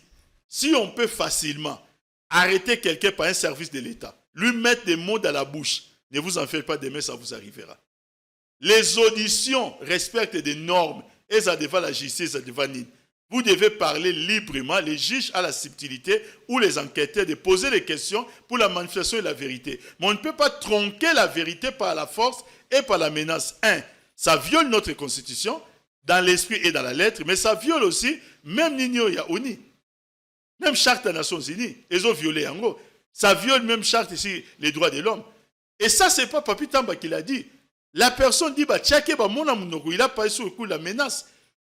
Speaker 2: Si on peut facilement arrêter quelqu'un par un service de l'État, lui mettre des mots dans la bouche, ne vous en faites pas, demain ça vous arrivera. Les auditions respectent des normes et ça devant la justice, ça devant l'île. Vous devez parler librement, les juges à la subtilité ou les enquêteurs de poser des questions pour la manifestation de la vérité. Mais on ne peut pas tronquer la vérité par la force et par la menace. Ça viole notre constitution dans l'esprit et dans la lettre, mais ça viole aussi même l'Union Yaouni, même charte des Nations Unies. Ils ont violé en gros. Ça viole même charte ici, les droits de l'homme. Et ça, c'est pas Papi Tamba qui l'a dit. La personne dit, il a parlé sur le coup de la menace.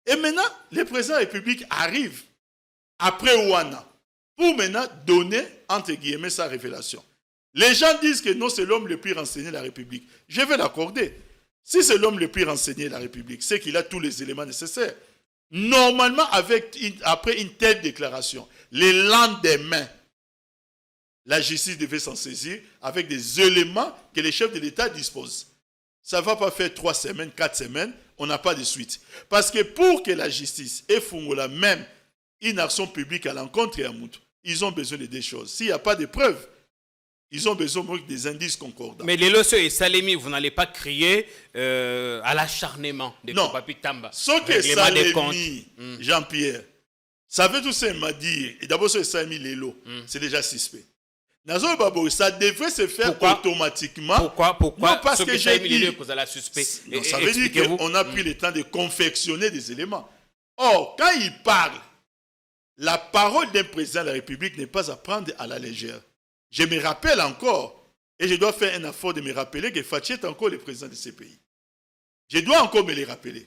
Speaker 2: Et maintenant, le président de la République arrive après Ouana pour maintenant donner, entre guillemets, sa révélation. Les gens disent que non, c'est l'homme le plus renseigné de la République. Je vais l'accorder. Si c'est l'homme le plus renseigné de la République, c'est qu'il a tous les éléments nécessaires. Normalement, après une telle déclaration, les lendemains, la justice devait s'en saisir avec des éléments que les chefs de l'État disposent. Ça ne va pas faire 3 semaines, 4 semaines, on n'a pas de suite. Parce que pour que la justice ait Fungola même une action publique à l'encontre de Yamout, ils ont besoin de 2 choses. S'il n'y a pas de preuves, ils ont besoin des indices concordants.
Speaker 4: Mais les Losso et Salemi, vous n'allez pas crier à l'acharnement de Papi Tamba.
Speaker 2: Ce que Salemi, Jean-Pierre, ça veut tout simplement dire, et d'abord ce Salemi Lelo, c'est déjà suspect. Ça devrait se faire automatiquement.
Speaker 4: Pourquoi
Speaker 2: non, parce que j'ai dit,
Speaker 4: non,
Speaker 2: ça veut dire qu'on a pris le temps de confectionner des éléments. Or, quand il parle, la parole d'un président de la République n'est pas à prendre à la légère. Je me rappelle encore, et je dois faire un effort de me rappeler que Fachi est encore le président de ce pays. Je dois encore me le rappeler.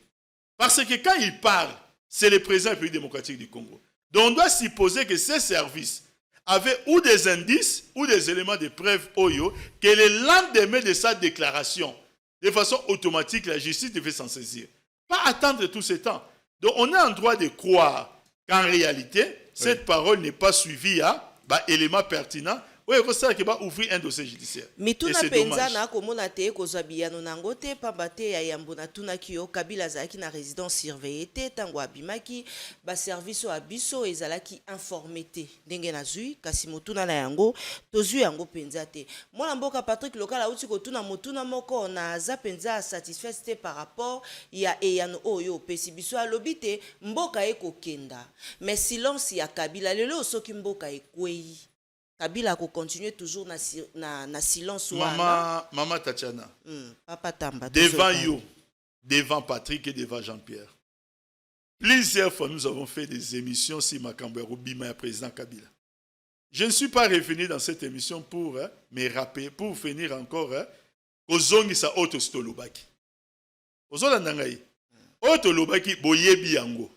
Speaker 2: Parce que quand il parle, c'est le président du pays démocratique du Congo. Donc on doit supposer que ces services avaient ou des indices ou des éléments de preuve Oyo, que le lendemain de sa déclaration, de façon automatique, la justice devait s'en saisir. Pas attendre tout ce temps. Donc on a un droit de croire qu'en réalité, cette parole n'est pas suivie à éléments pertinents. Oui, ça qui va ouvrir un dossier judiciaire.
Speaker 6: Mais tout na penza na komona te kozabiyano nango te pambate ya yambona tuna kiyo Kabila zaki na résidence surveillée te tango abimaki ba service o abiso ezalaki informé te ndenge na zui kasi motuna na yango tozui yango penza te mwana mboka Patrick Lokala uti kotuna motuna moko na za penza satisfait te par rapport ya eyano oyo pesi biso alobi te mboka ekokenda mais silence ya Kabila lelo soki mboka ekwei Kabila ko continuer toujours na silence.
Speaker 2: Maman Tatiana.
Speaker 6: Papa Tamba.
Speaker 2: Devant you, devant Patrick et devant Jean-Pierre. Plusieurs fois, nous avons fait des émissions sur Makambouero Bima, président Kabila. Je ne suis pas revenu dans cette émission pour me rappeler, pour finir encore aux zongi sa auto stolobaki. Aux Olandangaï. Auto lobaki boyebi yango.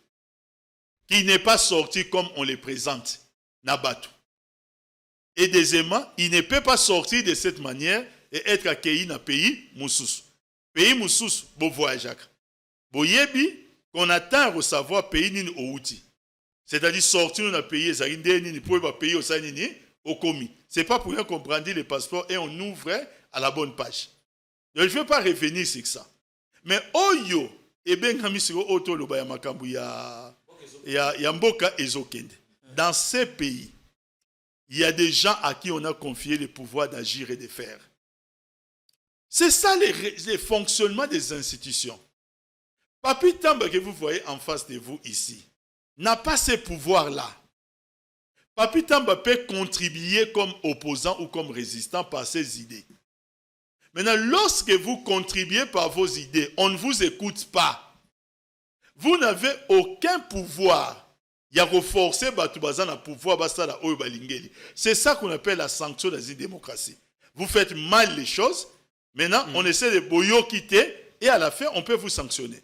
Speaker 2: Qui n'est pas sorti comme on les présente. Nabatu. Et deuxièmement, il ne peut pas sortir de cette manière et être accueilli dans le pays Moussous. Pays Moussous, beau voyage. Boyebi, qu'on attend à recevoir pays Nin Outi. C'est-à-dire sortir dans le pays, ça ne peut pas payer au Sanini, au commis. Ce n'est pas pour rien qu'on brandit les passeports et on ouvre à la bonne page. Donc, je ne veux pas revenir sur ça. Mais Oyo, et bien, dans ces pays, il y a des gens à qui on a confié le pouvoir d'agir et de faire. C'est ça les fonctionnements des institutions. Papi Tamba que vous voyez en face de vous ici n'a pas ces pouvoirs-là. Papi Tamba peut contribuer comme opposant ou comme résistant par ses idées. Maintenant, lorsque vous contribuez par vos idées, on ne vous écoute pas. Vous n'avez aucun pouvoir. Il y a reforcé le pouvoir. C'est ça qu'on appelle la sanction dans une démocratie. Vous faites mal les choses. Maintenant, on essaie de boyo quitter et à la fin, on peut vous sanctionner.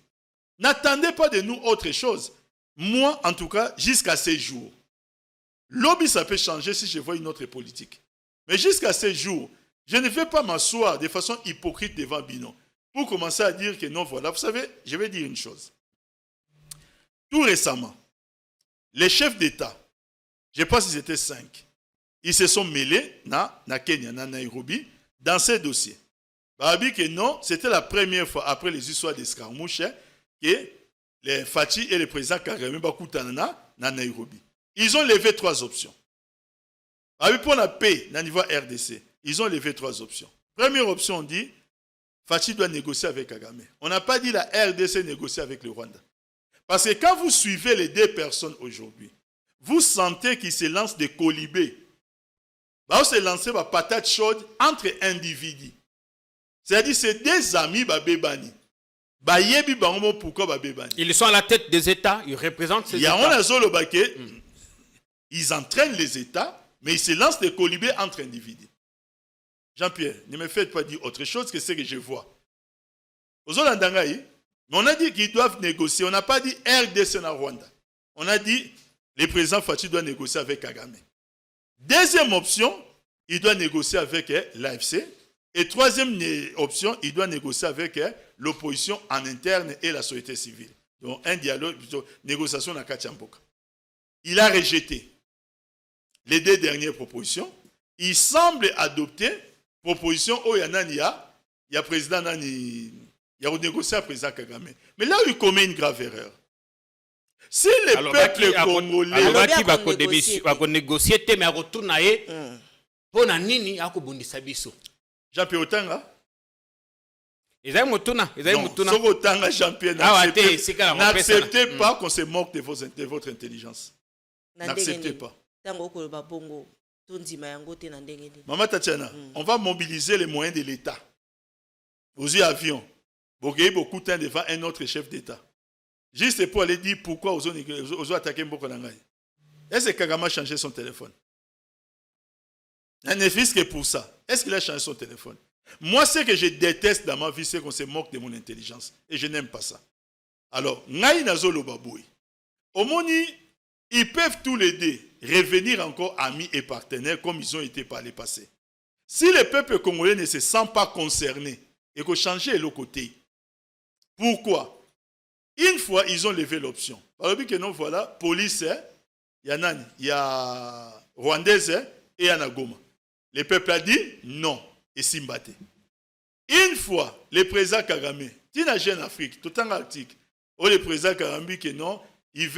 Speaker 2: N'attendez pas de nous autre chose. Moi, en tout cas, jusqu'à ces jours, lobby, ça peut changer si je vois une autre politique. Mais jusqu'à ces jours, je ne vais pas m'asseoir de façon hypocrite devant Bino pour commencer à dire que non, voilà. Vous savez, je vais dire une chose. Tout récemment, les chefs d'État, je pense qu'ils étaient 5, ils se sont mêlés na Kenya, na Nairobi, dans ces dossiers. Babi que non, c'était la première fois après les histoires d'escarmouches que les Fachi et le président Kagame Bakutanana na Nairobi. Ils ont levé 3 options. Babi pour la paix, au niveau RDC, ils ont levé 3 options. Première option, on dit, Fachi doit négocier avec Kagame. On n'a pas dit la RDC négocier avec le Rwanda. Parce que quand vous suivez les 2 personnes aujourd'hui, vous sentez qu'ils se lancent des colibés. Ils se lancent des patates chaudes entre individus. C'est-à-dire c'est des amis babébani.
Speaker 4: Ils sont à la tête des États, ils représentent ces États.
Speaker 2: Ils entraînent les États, mais ils se lancent des colibés entre individus. Jean-Pierre, ne me faites pas dire autre chose que ce que je vois. Aux Hollandais, on a dit qu'ils doivent négocier. On n'a pas dit RDC na Rwanda. On a dit le président Fachi doit négocier avec Kagame. Deuxième option, il doit négocier avec l'AFC. Et troisième option, il doit négocier avec l'opposition en interne et la société civile. Donc un dialogue, plutôt négociation dans Kachamboka. Il a rejeté les 2 dernières propositions. Il semble adopter proposition où il y a président Nani. Il a renégocié avec le président Kagame. Mais là où il commet une grave erreur. Si le peuple congolais...
Speaker 4: Il va négocier, mais il va retourner pour nini akobundisa biso.
Speaker 2: Jean-Pierre Otanga?
Speaker 4: Non,
Speaker 2: Otanga, Jean-Pierre, n'acceptez pas qu'on se moque de votre intelligence. N'acceptez pas. Maman Tatiana, on va mobiliser les moyens de l'État. Vous y avions. Vous avez beaucoup de temps devant un autre chef d'État. Juste pour aller dire pourquoi vous avez attaqué Mboko Nangaï. Est-ce que Kagame a changé son téléphone? Il ne fait que pour ça. Est-ce qu'il a changé son téléphone? Moi, ce que je déteste dans ma vie, c'est qu'on se moque de mon intelligence. Et je n'aime pas ça. Alors, Ngaï Nazolo Baboui. Omoni, ils peuvent tous les 2 revenir encore amis et partenaires comme ils ont été par le passé. Si le peuple congolais ne se sent pas concerné et qu'on change le côté, pourquoi? Une fois, ils ont levé l'option. Alors, que non, voilà, police, il y a Nani, il y a Rwandaise et il y a Goma. Le peuple a dit non et Simbate. Une fois, le président Kagame, Tina Jeune Afrique, tout en Arctique, le président Kagame dit que non, il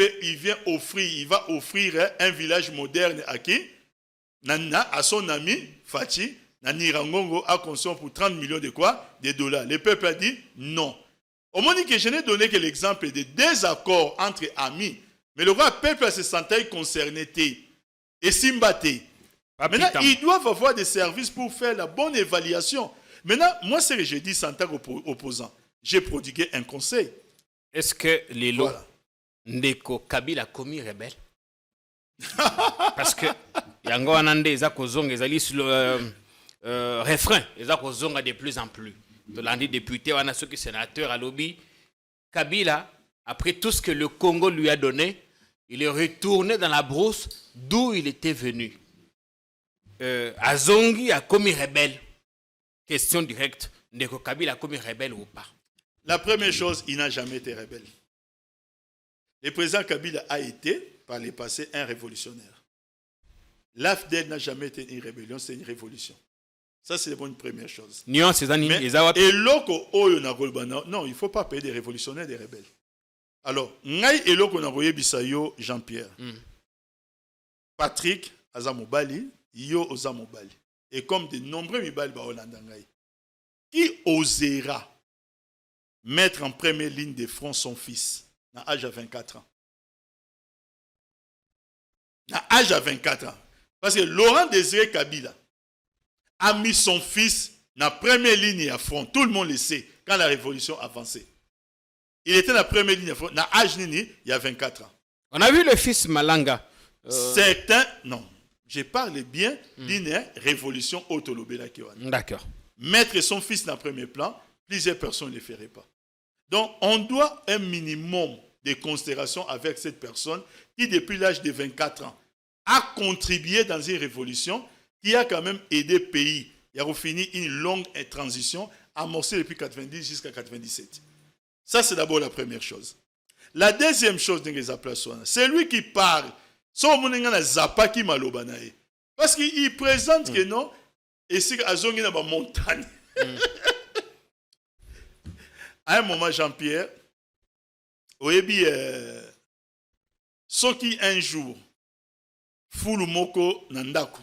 Speaker 2: va offrir un village moderne à qui? À son ami Fachi, Nani Rangongo a consommé pour 30 millions de quoi? De dollars. Le peuple a dit non. Au moment que je n'ai donné que l'exemple de désaccords entre amis, mais le peuple se sentait concerné et Simbate. Maintenant, ils doivent avoir des services pour faire la bonne évaluation. Maintenant, moi, ce que j'ai dit en tant qu'opposant, j'ai prodigué un conseil.
Speaker 4: Est-ce que les lots Ndeko Kabila a commis rebelle? Parce que Yango Anande, ils ont kozonga, ils ont le refrain, ils ont kozonga de plus en plus. De l'année député, on a ceux qui sont sénateurs à lobby. Kabila, après tout ce que le Congo lui a donné, il est retourné dans la brousse d'où il était venu. Azongi a commis rebelle. Question directe. Ndeko Kabila a commis rebelle ou pas?
Speaker 2: La première chose, il n'a jamais été rebelle. Le président Kabila a été par le passé un révolutionnaire. L'AFDEL n'a jamais été une rébellion, c'est une révolution. Ça, c'est une première chose.
Speaker 4: Nuance,
Speaker 2: Mais, et loko oyo na golbana, non, il ne faut pas payer des révolutionnaires, des rebelles. Alors, ngai et loko na goye bisayo Jean-Pierre. Patrick Azamobali, yo Ozamobali. Et comme de nombreux mibali ba Holanda ngai. Qui osera mettre en première ligne de front son fils à l'âge de 24 ans? À l'âge de 24 ans. Parce que Laurent Désiré Kabila a mis son fils dans la première ligne à front. Tout le monde le sait quand la révolution avançait. Il était dans la première ligne à front. Dans l'âge il y a 24 ans.
Speaker 4: On a vu le fils Malanga.
Speaker 2: Certains, non. Je parle bien d'une révolution autolobéla.
Speaker 4: D'accord.
Speaker 2: Mettre son fils dans le premier plan, plusieurs personnes ne le feraient pas. Donc, on doit un minimum de considération avec cette personne qui, depuis l'âge de 24 ans, a contribué dans une révolution qui a quand même aidé le pays. Il a fini une longue transition amorcée depuis 90 jusqu'à 97. Ça, c'est d'abord la première chose. La deuxième chose, c'est lui qui parle. Parce qu'il présente que non, et c'est à la montagne. À un moment, Jean-Pierre, ce qui un jour, Fulu moko nandaku.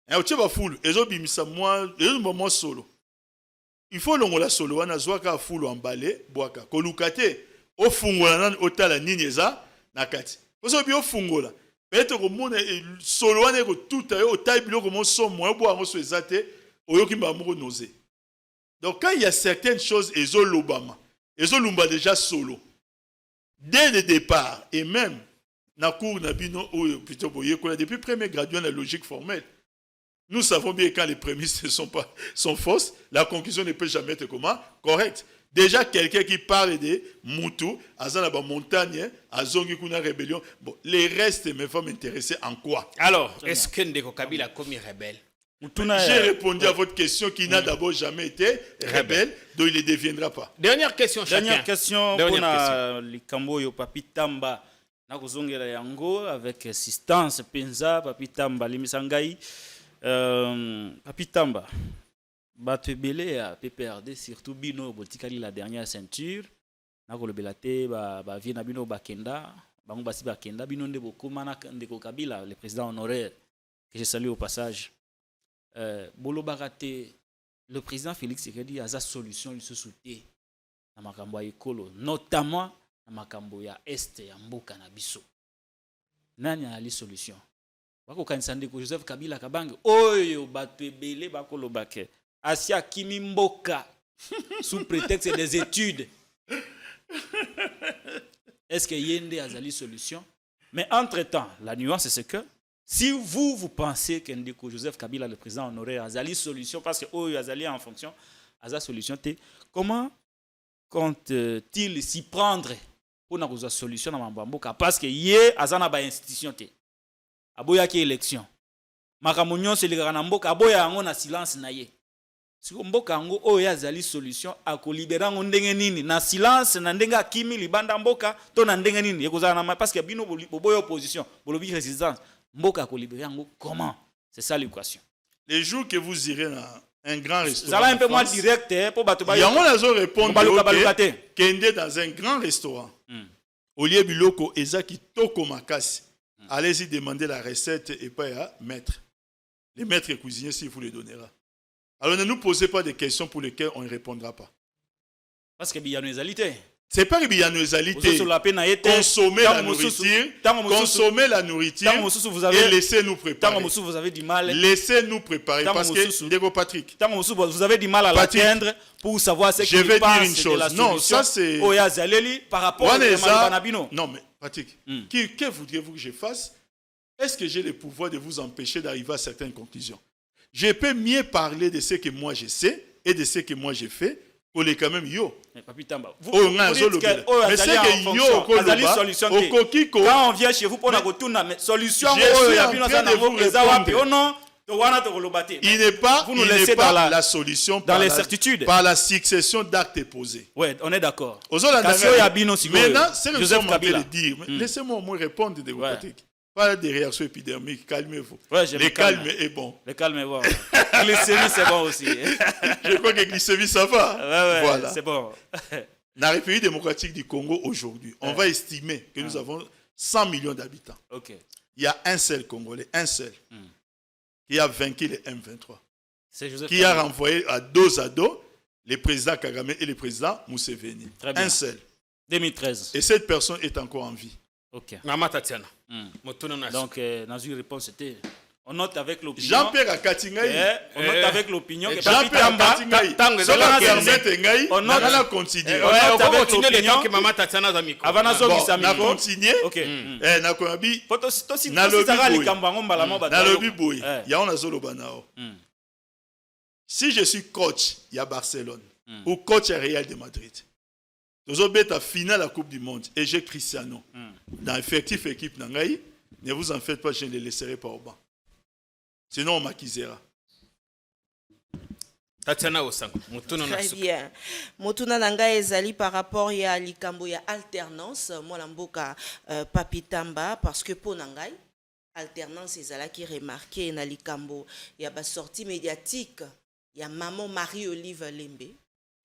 Speaker 2: Et au tcheba fulu, ezo bimisa moi solo. Il faut longola solo wana zwaka fulu emballé boaka. Kolukate o fungola nan otala nini eza nakati. Ozo bi o fungola. Peut-être que mon solo wana ko tout ayo otai biloko mo so mo bo ango so ezate oyoki ba moko nausée. Donc quand il y a certaines choses ezo lobama, ezo lumba déjà solo. Dès le départ et même depuis le premier gradué la logique formelle. Nous savons bien que quand les prémices sont fausses, la conclusion ne peut jamais être comment? Correcte. Déjà, quelqu'un qui parle de Moutou, Azanaba montagne, Azongi Kuna rébellion, bon, les restes me vont m'intéresser en quoi?
Speaker 4: Alors, est-ce que Ndeko Kabila a commis rebelle?
Speaker 2: J'ai répondu à votre question qui n'a d'abord jamais été rebelle, donc il ne deviendra pas.
Speaker 4: Dernière question, chacun.
Speaker 7: Dernière question pour Likambo yo Papi Tamba. Nakozongela yango avec assistance penza Papi Tamba limisangai Papi Tamba bato ebele ya PPRD surtout bino botikali la dernière ceinture nakolobela te ba vie na bino bakenda bango basi bakenda bino nde bokoma na Ndeko Kabila le président honoraire que je salue au passage bolobaka te le président Félix Tshisekedi a sa solution lui se souté na makambo ya ekolo notamment na makambo ya este ya mboka na biso nani ali solution bako kanisa Ndeko Joseph Kabila Kabange oyo bato ebele bakoloba ke asia kimi mboka sous prétexte des études. Est-ce que yende azali solution? Mais entre-temps, la nuance c'est que si vous pensez que Ndeko Joseph Kabila le président honoraire azali solution parce que oyo azali en fonction aza solution te, comment compte-t-il s'y prendre pour na kozwa solution na mboka parce que ye azana ba institution te aboya ki élection makambo nyonso elekaka na mboka aboya yango na silence na ye siko mboka yango oyo azali solution akolibera ngo ndenge nini na silence na ndenge akimi libanda mboka to na ndenge nini ekozala na parce que bino boboya opposition bolobi résistance mboka akolibera ngo comment? C'est ça l'équation.
Speaker 2: Les jours que vous irez dans un grand restaurant.
Speaker 4: Ça va un peu moins direct pour Batouba.
Speaker 2: Il y a un répondre Kende dans un grand restaurant. Au lieu biloko ezaki toko makasi. Allez-y demander la recette et pas à maître. Les maîtres cuisiniers s'il vous les donnera. Alors ne nous posez pas des questions pour lesquelles on ne répondra pas.
Speaker 4: Parce que il y a une égalité.
Speaker 2: C'est pas qu'il y a une égalité. Consommer la nourriture et laissez-nous préparer.
Speaker 4: Vous avez du mal.
Speaker 2: Laissez-nous préparer. Parce que, Ndeko Patrick,
Speaker 4: vous avez du mal à l'atteindre pour savoir ce qui
Speaker 2: je
Speaker 4: passe
Speaker 2: vais dire une chose. Non, ça c'est...
Speaker 4: par rapport à Banabino.
Speaker 2: Non, mais Patrick, que voudriez-vous que je fasse? Est-ce que j'ai le pouvoir de vous empêcher d'arriver à certaines conclusions? Je peux mieux parler de ce que moi je sais et de ce que moi j'ai fait. Pour les quand même yo.
Speaker 4: Mais Papi Tamba, vous
Speaker 2: dites que c'est que yo
Speaker 4: quand on vient chez vous pour la retourner mais solution
Speaker 2: je suis en train de vous répondre. Il n'est pas,
Speaker 7: Vous nous laissez
Speaker 2: pas
Speaker 7: dans
Speaker 2: la solution
Speaker 7: dans l'incertitude.
Speaker 2: par la succession d'actes posés.
Speaker 7: Ouais, on est d'accord.
Speaker 2: Maintenant, c'est que nous sommes en train de dire. Laissez-moi au moins répondre de votre côté. Pas des réactions épidermiques, calmez-vous.
Speaker 7: Ouais,
Speaker 2: le calme est bon.
Speaker 7: Le calme est bon. Glycémie, c'est bon aussi.
Speaker 2: Je crois que glycémie, ça va.
Speaker 7: Ouais,
Speaker 2: voilà.
Speaker 7: C'est bon.
Speaker 2: Dans la République démocratique du Congo, aujourd'hui, on va estimer que nous avons 100 millions d'habitants.
Speaker 7: Ok.
Speaker 2: Il y a un seul Congolais, un seul, qui a vaincu les M23.
Speaker 7: C'est Joseph
Speaker 2: qui a renvoyé à dos les présidents Kagame et le président Museveni.
Speaker 7: Très bien.
Speaker 2: Un seul.
Speaker 7: 2013.
Speaker 2: Et cette personne est encore en vie.
Speaker 7: Ok.
Speaker 4: Maman Tatiana.
Speaker 7: Donc, dans une réponse, c'était... On note avec l'opinion.
Speaker 2: Jean-Pierre Akatingaï.
Speaker 7: On note avec l'opinion.
Speaker 2: Jean-Pierre Akatingaï. On note la continuer.
Speaker 7: On note avec l'opinion.
Speaker 4: Que Maman Tatiana Zamiko.
Speaker 7: Avant de sortir
Speaker 2: na continuer.
Speaker 7: Ok.
Speaker 2: Na konabi.
Speaker 7: Na
Speaker 2: lobi boy. Ya on a zolo banao. Si je suis coach, il y a Barcelone. Ou coach à Real de Madrid. Nous avons à finale la Coupe du Monde. Et j'ai Cristiano. Dans l'effectif équipe Nangaï, ne vous en faites pas, je ne les laisserai pas au banc. Sinon, on m'acquisera.
Speaker 4: Tatiana Osango.
Speaker 6: Très bien. Motuna nanga ezali par rapport ya likambo ya alternance. Moi lamboka Papi Tamba parce que pour nangai alternance ezala qui remarqué na likambo ya ba sortie médiatique ya maman Marie-Olive Lembe.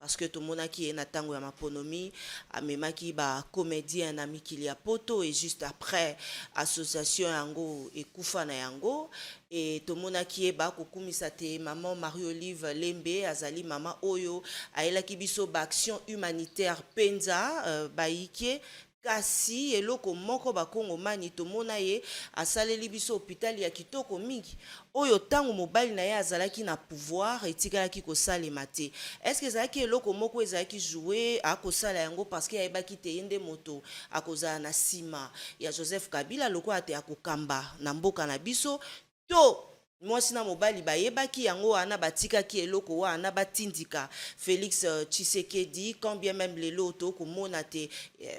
Speaker 6: Parce que tout le monde qui est na tango ya maponomi amemaki ba comédien na mikili ya poto et juste après association yango et kufa na yango et tout le monde qui est ba kokumisa te maman Marie-Olive Lembe azali maman oyo aelaki biso ba action humanitaire penza baike kasi eloko moko bakongo mani tomona ye asaleli biso hôpital ya kitoko mingi oyo tango mobali na ye azalaki na pouvoir etikalaki kosalema te. Est-ce que ezalaki eloko moko ezalaki jouer akosala yango parce que ayebaki te ye nde moto akozala na nsima ya Joseph Kabila loko ate akokamba na mboka na biso to mwasi na mobali bayebaki yango wana batikaki eloko wana batindika Félix Tshisekedi quand bien même lelo to komona te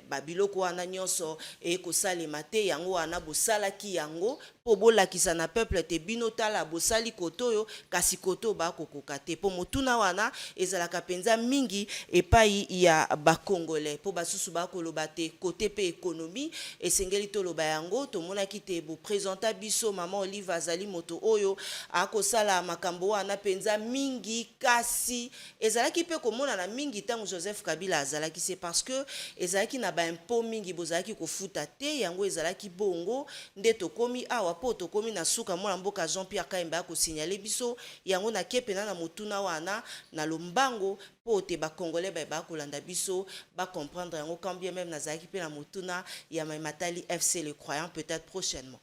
Speaker 6: babiloko wana nyonso ekosalema te yango wana bosalaki yango po bolakisa na peuple te bino tala bosali kotoyo kasi koto bakokoka te po motuna wana ezalaka penza mingi epai ya bakongolais po basusu bakoloba te kote pe économie esengeli toloba yango tomonaki te bo présenta biso maman Olive azali moto oyo akosala makambo wana penza mingi kasi ezalaki pe komona na mingi tango Joseph Kabila azalaki c'est parce que ezalaki na ba impôt mingi bozalaki kofuta te yango ezalaki bongo nde tokomi awa po tokomi na suka mwana mboka Jean-Pierre Kaimba akosignale biso yango na kepena na motuna wana na lombango po te ba congolais ba kolanda biso ba comprendre yango quand bien même nazalaki pe na motuna ya Matali FC le croyant peut-être prochainement.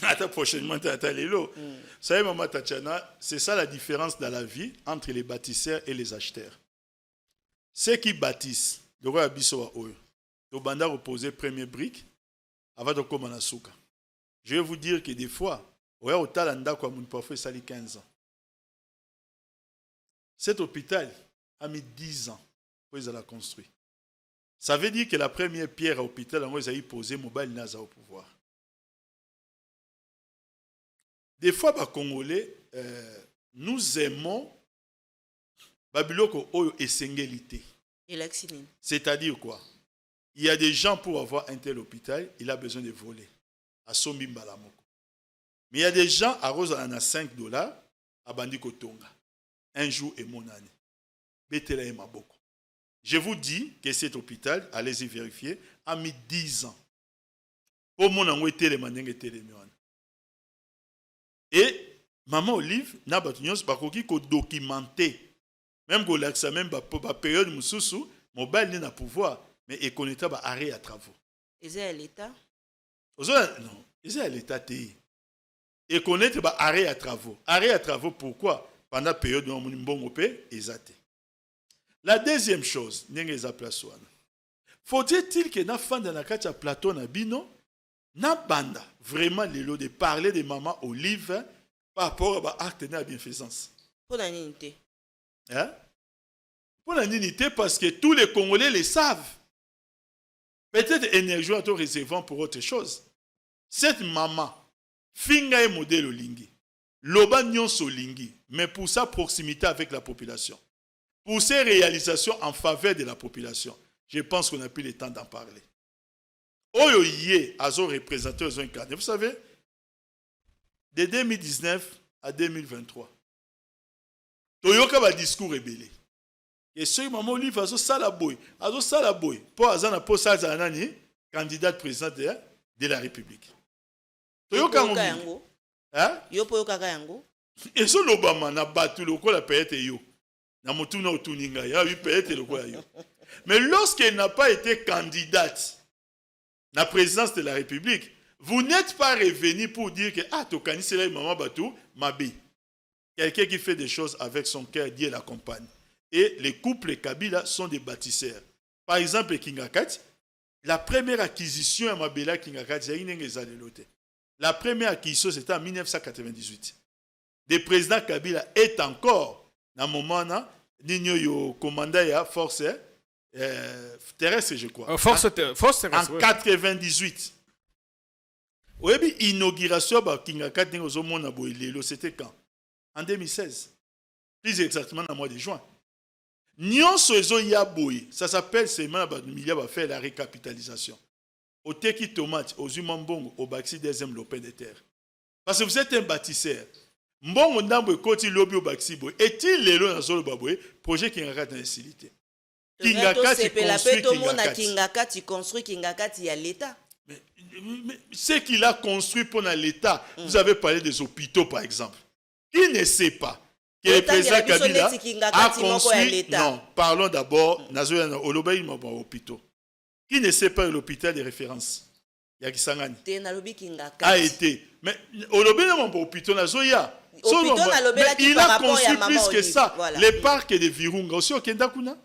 Speaker 2: Attends, prochainement, Lilo. Vous savez, Maman Tatiana, c'est ça la différence dans la vie entre les bâtisseurs et les acheteurs. Ceux qui bâtissent, le roi Abisso a Oyo, le banda reposer premier brique avant de commencer à souka. Je vais vous dire que des fois, au Talanda, comme on peut faire ça 15 ans. Cet hôpital a mis 10 ans pour les construire. Ça veut dire que la première pierre à l'hôpital, on a posé mobile NASA au pouvoir. Des fois, les Congolais, nous aimons Babiloko Oyo et Sengelité. C'est-à-dire quoi? Il y a des gens pour avoir un tel hôpital, il a besoin de voler. À Sombi Mbalamoko. Mais il y a des gens à Rose à $5 à Bandiko Tonga. Un jour et mon année. Betela et Maboko. Je vous dis que cet hôpital, allez-y vérifier, a mis 10 ans. Pour mon ango était les manèges et les miens. Et Maman Olive n'a pas documenté. Même si l'accès même la période où mobile n'est pas pouvoir, mais il connaît pas arrêt à travaux.
Speaker 6: Et c'est à l'État?
Speaker 2: Non, c'est à l'État. Et connaître pas arrêt à travaux. Arrêt à travaux pourquoi? Pendant la période où on a bon exact. La deuxième chose, faut-il que na fin de la carte à plateau na bino na banda vraiment les lots de parler de Maman Olive par rapport à l'acte de bienfaisance.
Speaker 6: Pour la dignité.
Speaker 2: Hein? Pour la dignité parce que tous les Congolais le savent. Peut-être énergie à réservant pour autre chose. Cette maman, finga et modèle olingi. Loba nyonso lingi, mais pour sa proximité avec la population, pour ses réalisations en faveur de la population, je pense qu'on n'a plus le temps d'en parler. Oyo yé azo représenté aux incarnés. Vous savez, de 2019 à 2023, Toyoka va discours rébellé. Et ce maman livre azo salaboy, pour azana pour ça zanani candidat président de la République. Toyoka ngo. Hein?
Speaker 6: Yo po yoka yango.
Speaker 2: Et ce l'Obama na battu le quoi la paye yo. Na motuna otuninga ya oui paye le quoi yo. Mais lorsqu'elle n'a pas été candidate à la présidence de la République, vous n'êtes pas revenu pour dire que ah tokani c'est là maman Batou Mabi. Quelqu'un qui fait des choses avec son cœur, Dieu l'accompagne. Et les couples Kabila sont des bâtisseurs. Par exemple, Kingakat, la première acquisition à Mabela Kingakat, c'est une loté. La première acquisition, c'était en 1998. Le président Kabila est encore, dans le moment, Nino commandant la force terrestre, je crois.
Speaker 4: Force terrestre.
Speaker 2: En 98. Oui, l'inauguration de Kingakat, c'était quand? En 2016. Plus exactement dans le mois de juin. Nyonso ezo ya boy, ça s'appelle seulement va faire la récapitalisation. Au teki tomate, aux humains bongo, au baxi deuxième lopin de terre. Parce que vous êtes un bâtisseur. Mbongo ndambo koti lobby au baxi boy. Est-il lelo na zolo baboy projet qui ngaka dans l'incilité.
Speaker 6: Kingakati construit Kingakati à l'État.
Speaker 2: Mais ce qu'il a construit pour l'État, vous avez parlé des hôpitaux par exemple. Qui ne sait pas que le président Kabila a construit... Non, parlons d'abord de l'hôpital. Qui ne sait pas l'hôpital de référence? Yakisangani a été. Mais l'hôpital il a construit plus que ça. Les parcs de Virunga aussi au Kendakuna.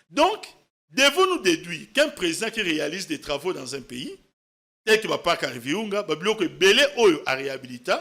Speaker 2: Donc, devons-nous déduire qu'un président qui réalise des travaux dans un pays, tel que le parc de Virunga, a réhabilité,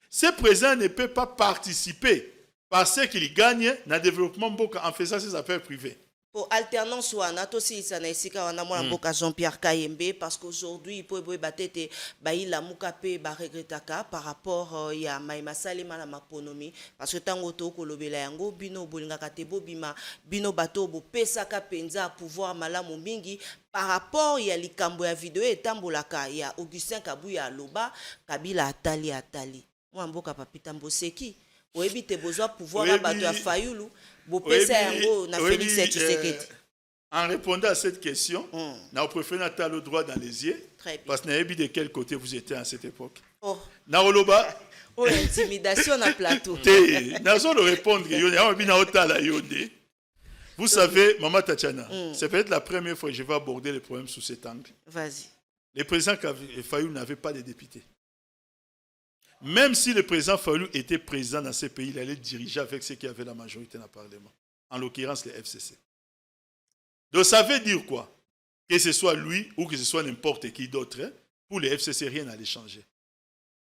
Speaker 2: ce président ne peut pas participer parce qu'il gagne dans le développement en faisant ses affaires privées.
Speaker 6: Pour alternance ou aussi ça n'a pas de Jean-Pierre Kayembe parce qu'aujourd'hui il peut battre la mukape regretaka par rapport à Maïma Salema la maponomi parce que tango to kolobela yango bino bolinga katebo bima bino bato bo pesaka penza pouvoir malamu mingi par rapport ya likambo ya vidéo etambolaka ya Augustin Kabuya loba Kabila atali Mboka Papita Mboseki oyebi te besoin pouvoir na bato ya Fayulu bo pesa yango na Félix Tshisekedi.
Speaker 2: En répondant à cette question, nous préférons avoir le droit dans les yeux parce que n'avez de quel côté vous étiez à cette époque.
Speaker 6: Oh.
Speaker 2: Naoloba.
Speaker 6: Oh, intimidation na plateau.
Speaker 2: Nazo le répondre Vous savez, Maman Tatiana, c'est peut-être la première fois que je vais aborder les problèmes sous cet angle.
Speaker 6: Vas-y.
Speaker 2: Le président Fayulu n'avait pas de députés. Même si le président Fayulu était président dans ce pays, il allait diriger avec ceux qui avaient la majorité dans le Parlement. En l'occurrence, les FCC. Donc ça veut dire quoi? Que ce soit lui ou que ce soit n'importe qui d'autre, pour les FCC, rien n'allait changer.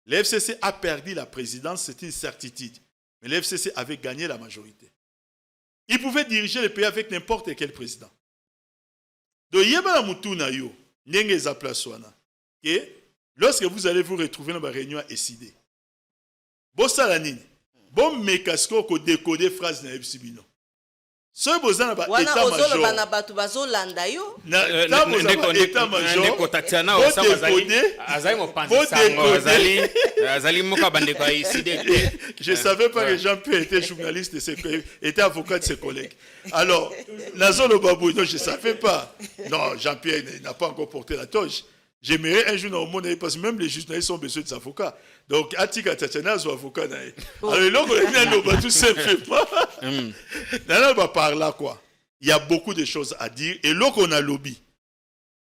Speaker 2: Le FCC a perdu la présidence, c'est une certitude. Mais le FCC avait gagné la majorité. Il pouvait diriger le pays avec n'importe quel président. Donc, lorsque vous allez vous retrouver dans la réunion à SID, bon mekasko ko décoder phrase na ebsibino. So bozana ba état major.
Speaker 6: Wana na batu bazolanda yo.
Speaker 2: Na état major.
Speaker 4: Ko Tatiana o sabazali. Azali mo panza azali moka bande ko ICD.
Speaker 2: Je savais pas que Jean-Pierre était journaliste était avocat de ses collègues. Alors, Nazolo Babou, non, je savais pas. Non, Jean-Pierre n'a pas encore porté la toge. J'aimerais un jour dans le monde parce que même les journalistes ont besoin des avocats. Donc, Atika Tatiana, son avocat. Alors, là, on est bien tout simplement. Là, on va parler là, quoi. Il y a beaucoup de choses à dire. Et là, on a lobby.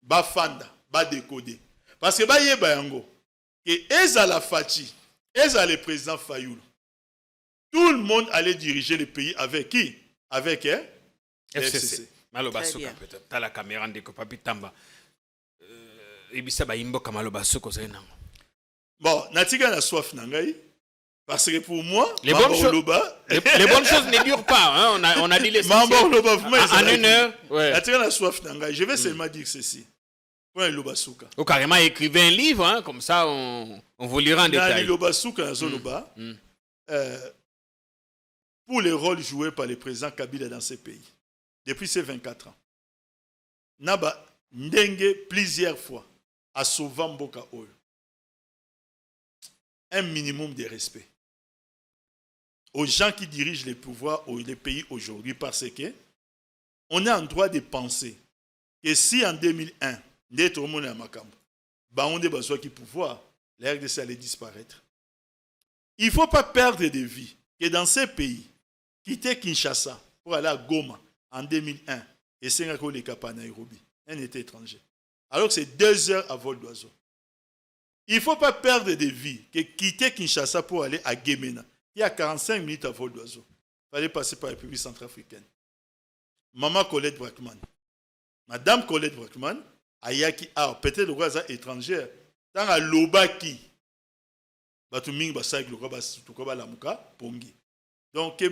Speaker 2: Ba fanda, ba décoder. Parce que, ba yeba yango. Et Eza la Fati, Eza le président Fayoul. Tout le monde allait diriger le pays avec qui? Avec FCC.
Speaker 4: Malo basuka peut-être. T'as la caméra de Papi Tamba.
Speaker 2: Bon, Natika na soif nangai parce que pour moi,
Speaker 4: les bonnes choses ne durent pas. Hein? On a dit les en 1 heure.
Speaker 2: Natika na soif nangai. Je vais seulement dire ceci. Pour un lobasuka.
Speaker 4: Ou carrément écrivez un livre, hein, comme ça on vous lira en détail.
Speaker 2: Lobasuka, pour les rôles joués par le président Kabila dans ces pays, depuis ces 24 ans, Naba Ndenge plusieurs fois à sauver Mboka Oyo. Un minimum de respect aux gens qui dirigent les pouvoirs ou les pays aujourd'hui, parce que on est en droit de penser que si en 2001, d'être au monde à Makambo, on a besoin de pouvoir, la RDC allait disparaître. Il ne faut pas perdre de vue que dans ces pays, quitter Kinshasa pour aller à Goma en 2001 et Singapore les Cap à Nairobi, un État étranger. Alors que c'est 2 heures à vol d'oiseau. Il ne faut pas perdre de vue que quitter Kinshasa pour aller à Guémena, il y a 45 minutes à vol d'oiseau. Il fallait passer par la République centrafricaine. Maman Colette Brackman. Madame Colette Brackman, Ayaki, peut-être le roi étrangère, dans la Lobaki, Batumingi Basak, le roi Tukoba Lamuka, Pongi. Donc,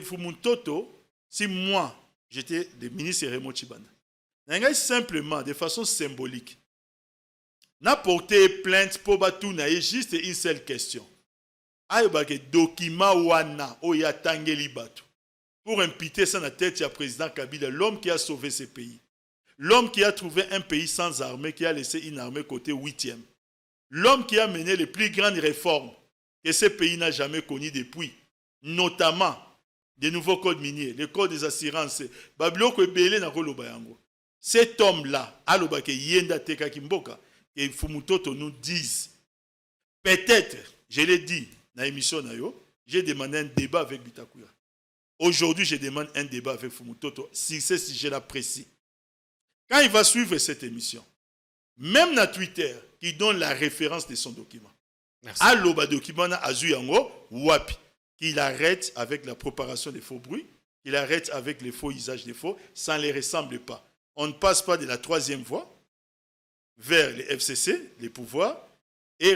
Speaker 2: Toto, si moi, j'étais le ministre Raymond Tshibanda, simplement, de façon symbolique, n'a porté plainte pour Batounaï juste une seule question. Aïe, document wana, oya tangeli batu. Pour imputer ça dans la tête du président Kabila, l'homme qui a sauvé ce pays. L'homme qui a trouvé un pays sans armée, qui a laissé une armée côté 8e. L'homme qui a mené les plus grandes réformes que ce pays n'a jamais connues depuis. Notamment, des nouveaux codes miniers, le code des assurances. Cet homme-là, alobake yenda teka kimboka, et Fumutoto nous disent, peut-être, je l'ai dit dans l'émission, j'ai demandé un débat avec Bitakuya. Aujourd'hui, je demande un débat avec Fumutoto, si ce sujet-là précis. Quand il va suivre cette émission, même dans Twitter, qui donne la référence de son document, aloba document na azuyango, wapi, qu'il arrête avec la préparation des faux bruits, qu'il arrête avec les faux usages des faux, ça ne les ressemble pas. On ne passe pas de la 3e voie vers les FCC, les pouvoirs, et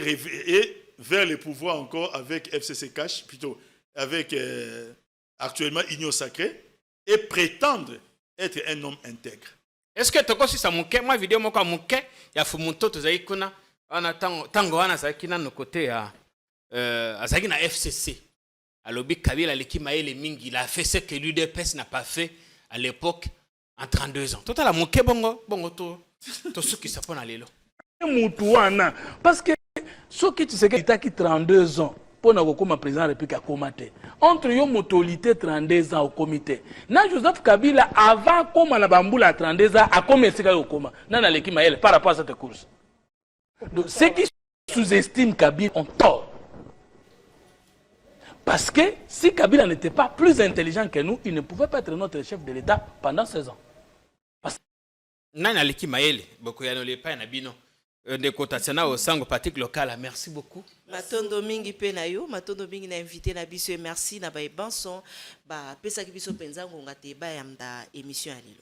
Speaker 2: vers les pouvoirs encore avec FCC Cash, plutôt avec actuellement Union Sacrée, et prétendre être un homme intègre.
Speaker 4: Est-ce que tu as ça mouké moi vidéo moko mouké ya Fumuto tozai kuna ana tango wana zaki na côté ya azaki na FCC. Alobi Kabila leki maele mingi, il a fait ce que l'UDPS n'a pas fait à l'époque en 32 ans. Total la mouké bongo to ce qui s'appelle à l'élo.
Speaker 1: Moutouana parce que ce qui tu sais que tu as 32 ans pour na comme président de la République à comité. Entre yo motolité 32 ans au comité. Na Joseph Kabila avant comme na bambula à 32 ans a commencé au coma. Na leki maele par rapport à cette course. Donc ceux qui sous-estiment Kabila ont tort. Parce que si Kabila n'était pas plus intelligent que nous, il ne pouvait pas être notre chef de l'État pendant 16 ans.
Speaker 4: Nana leki maele boko ya no le pa na bino. De Kotatsana au Sango Patrick local. Merci beaucoup.
Speaker 6: Matondo mingi pe na yo, matondo mingi na invité na biso, merci na ba banson ba pesa ki biso penza ngonga te ba yamda émission alilo.